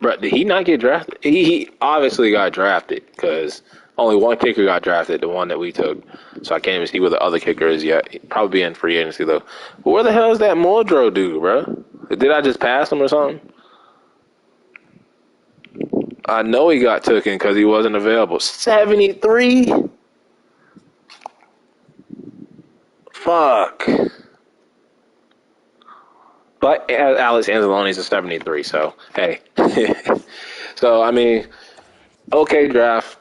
Speaker 1: But did he not get drafted? He obviously got drafted because only one kicker got drafted, the one that we took. So I can't even see where the other kicker is yet. He'd probably be in free agency, though. But where the hell is that Muldrow dude, bro? Did I just pass him or something? I know he got taken because he wasn't available. 73? Fuck. But Alex Anzalone's a 73, so hey. So, I mean, okay draft.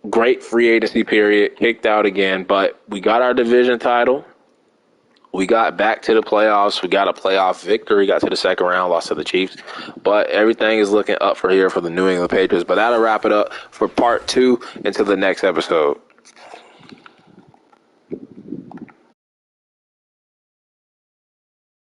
Speaker 1: Great free agency period. Kicked out again, but we got our division title. We got back to the playoffs. We got a playoff victory. Got to the 2nd round, lost to the Chiefs. But everything is looking up for here for the New England Patriots. But that'll wrap it up for part 2 until the next episode.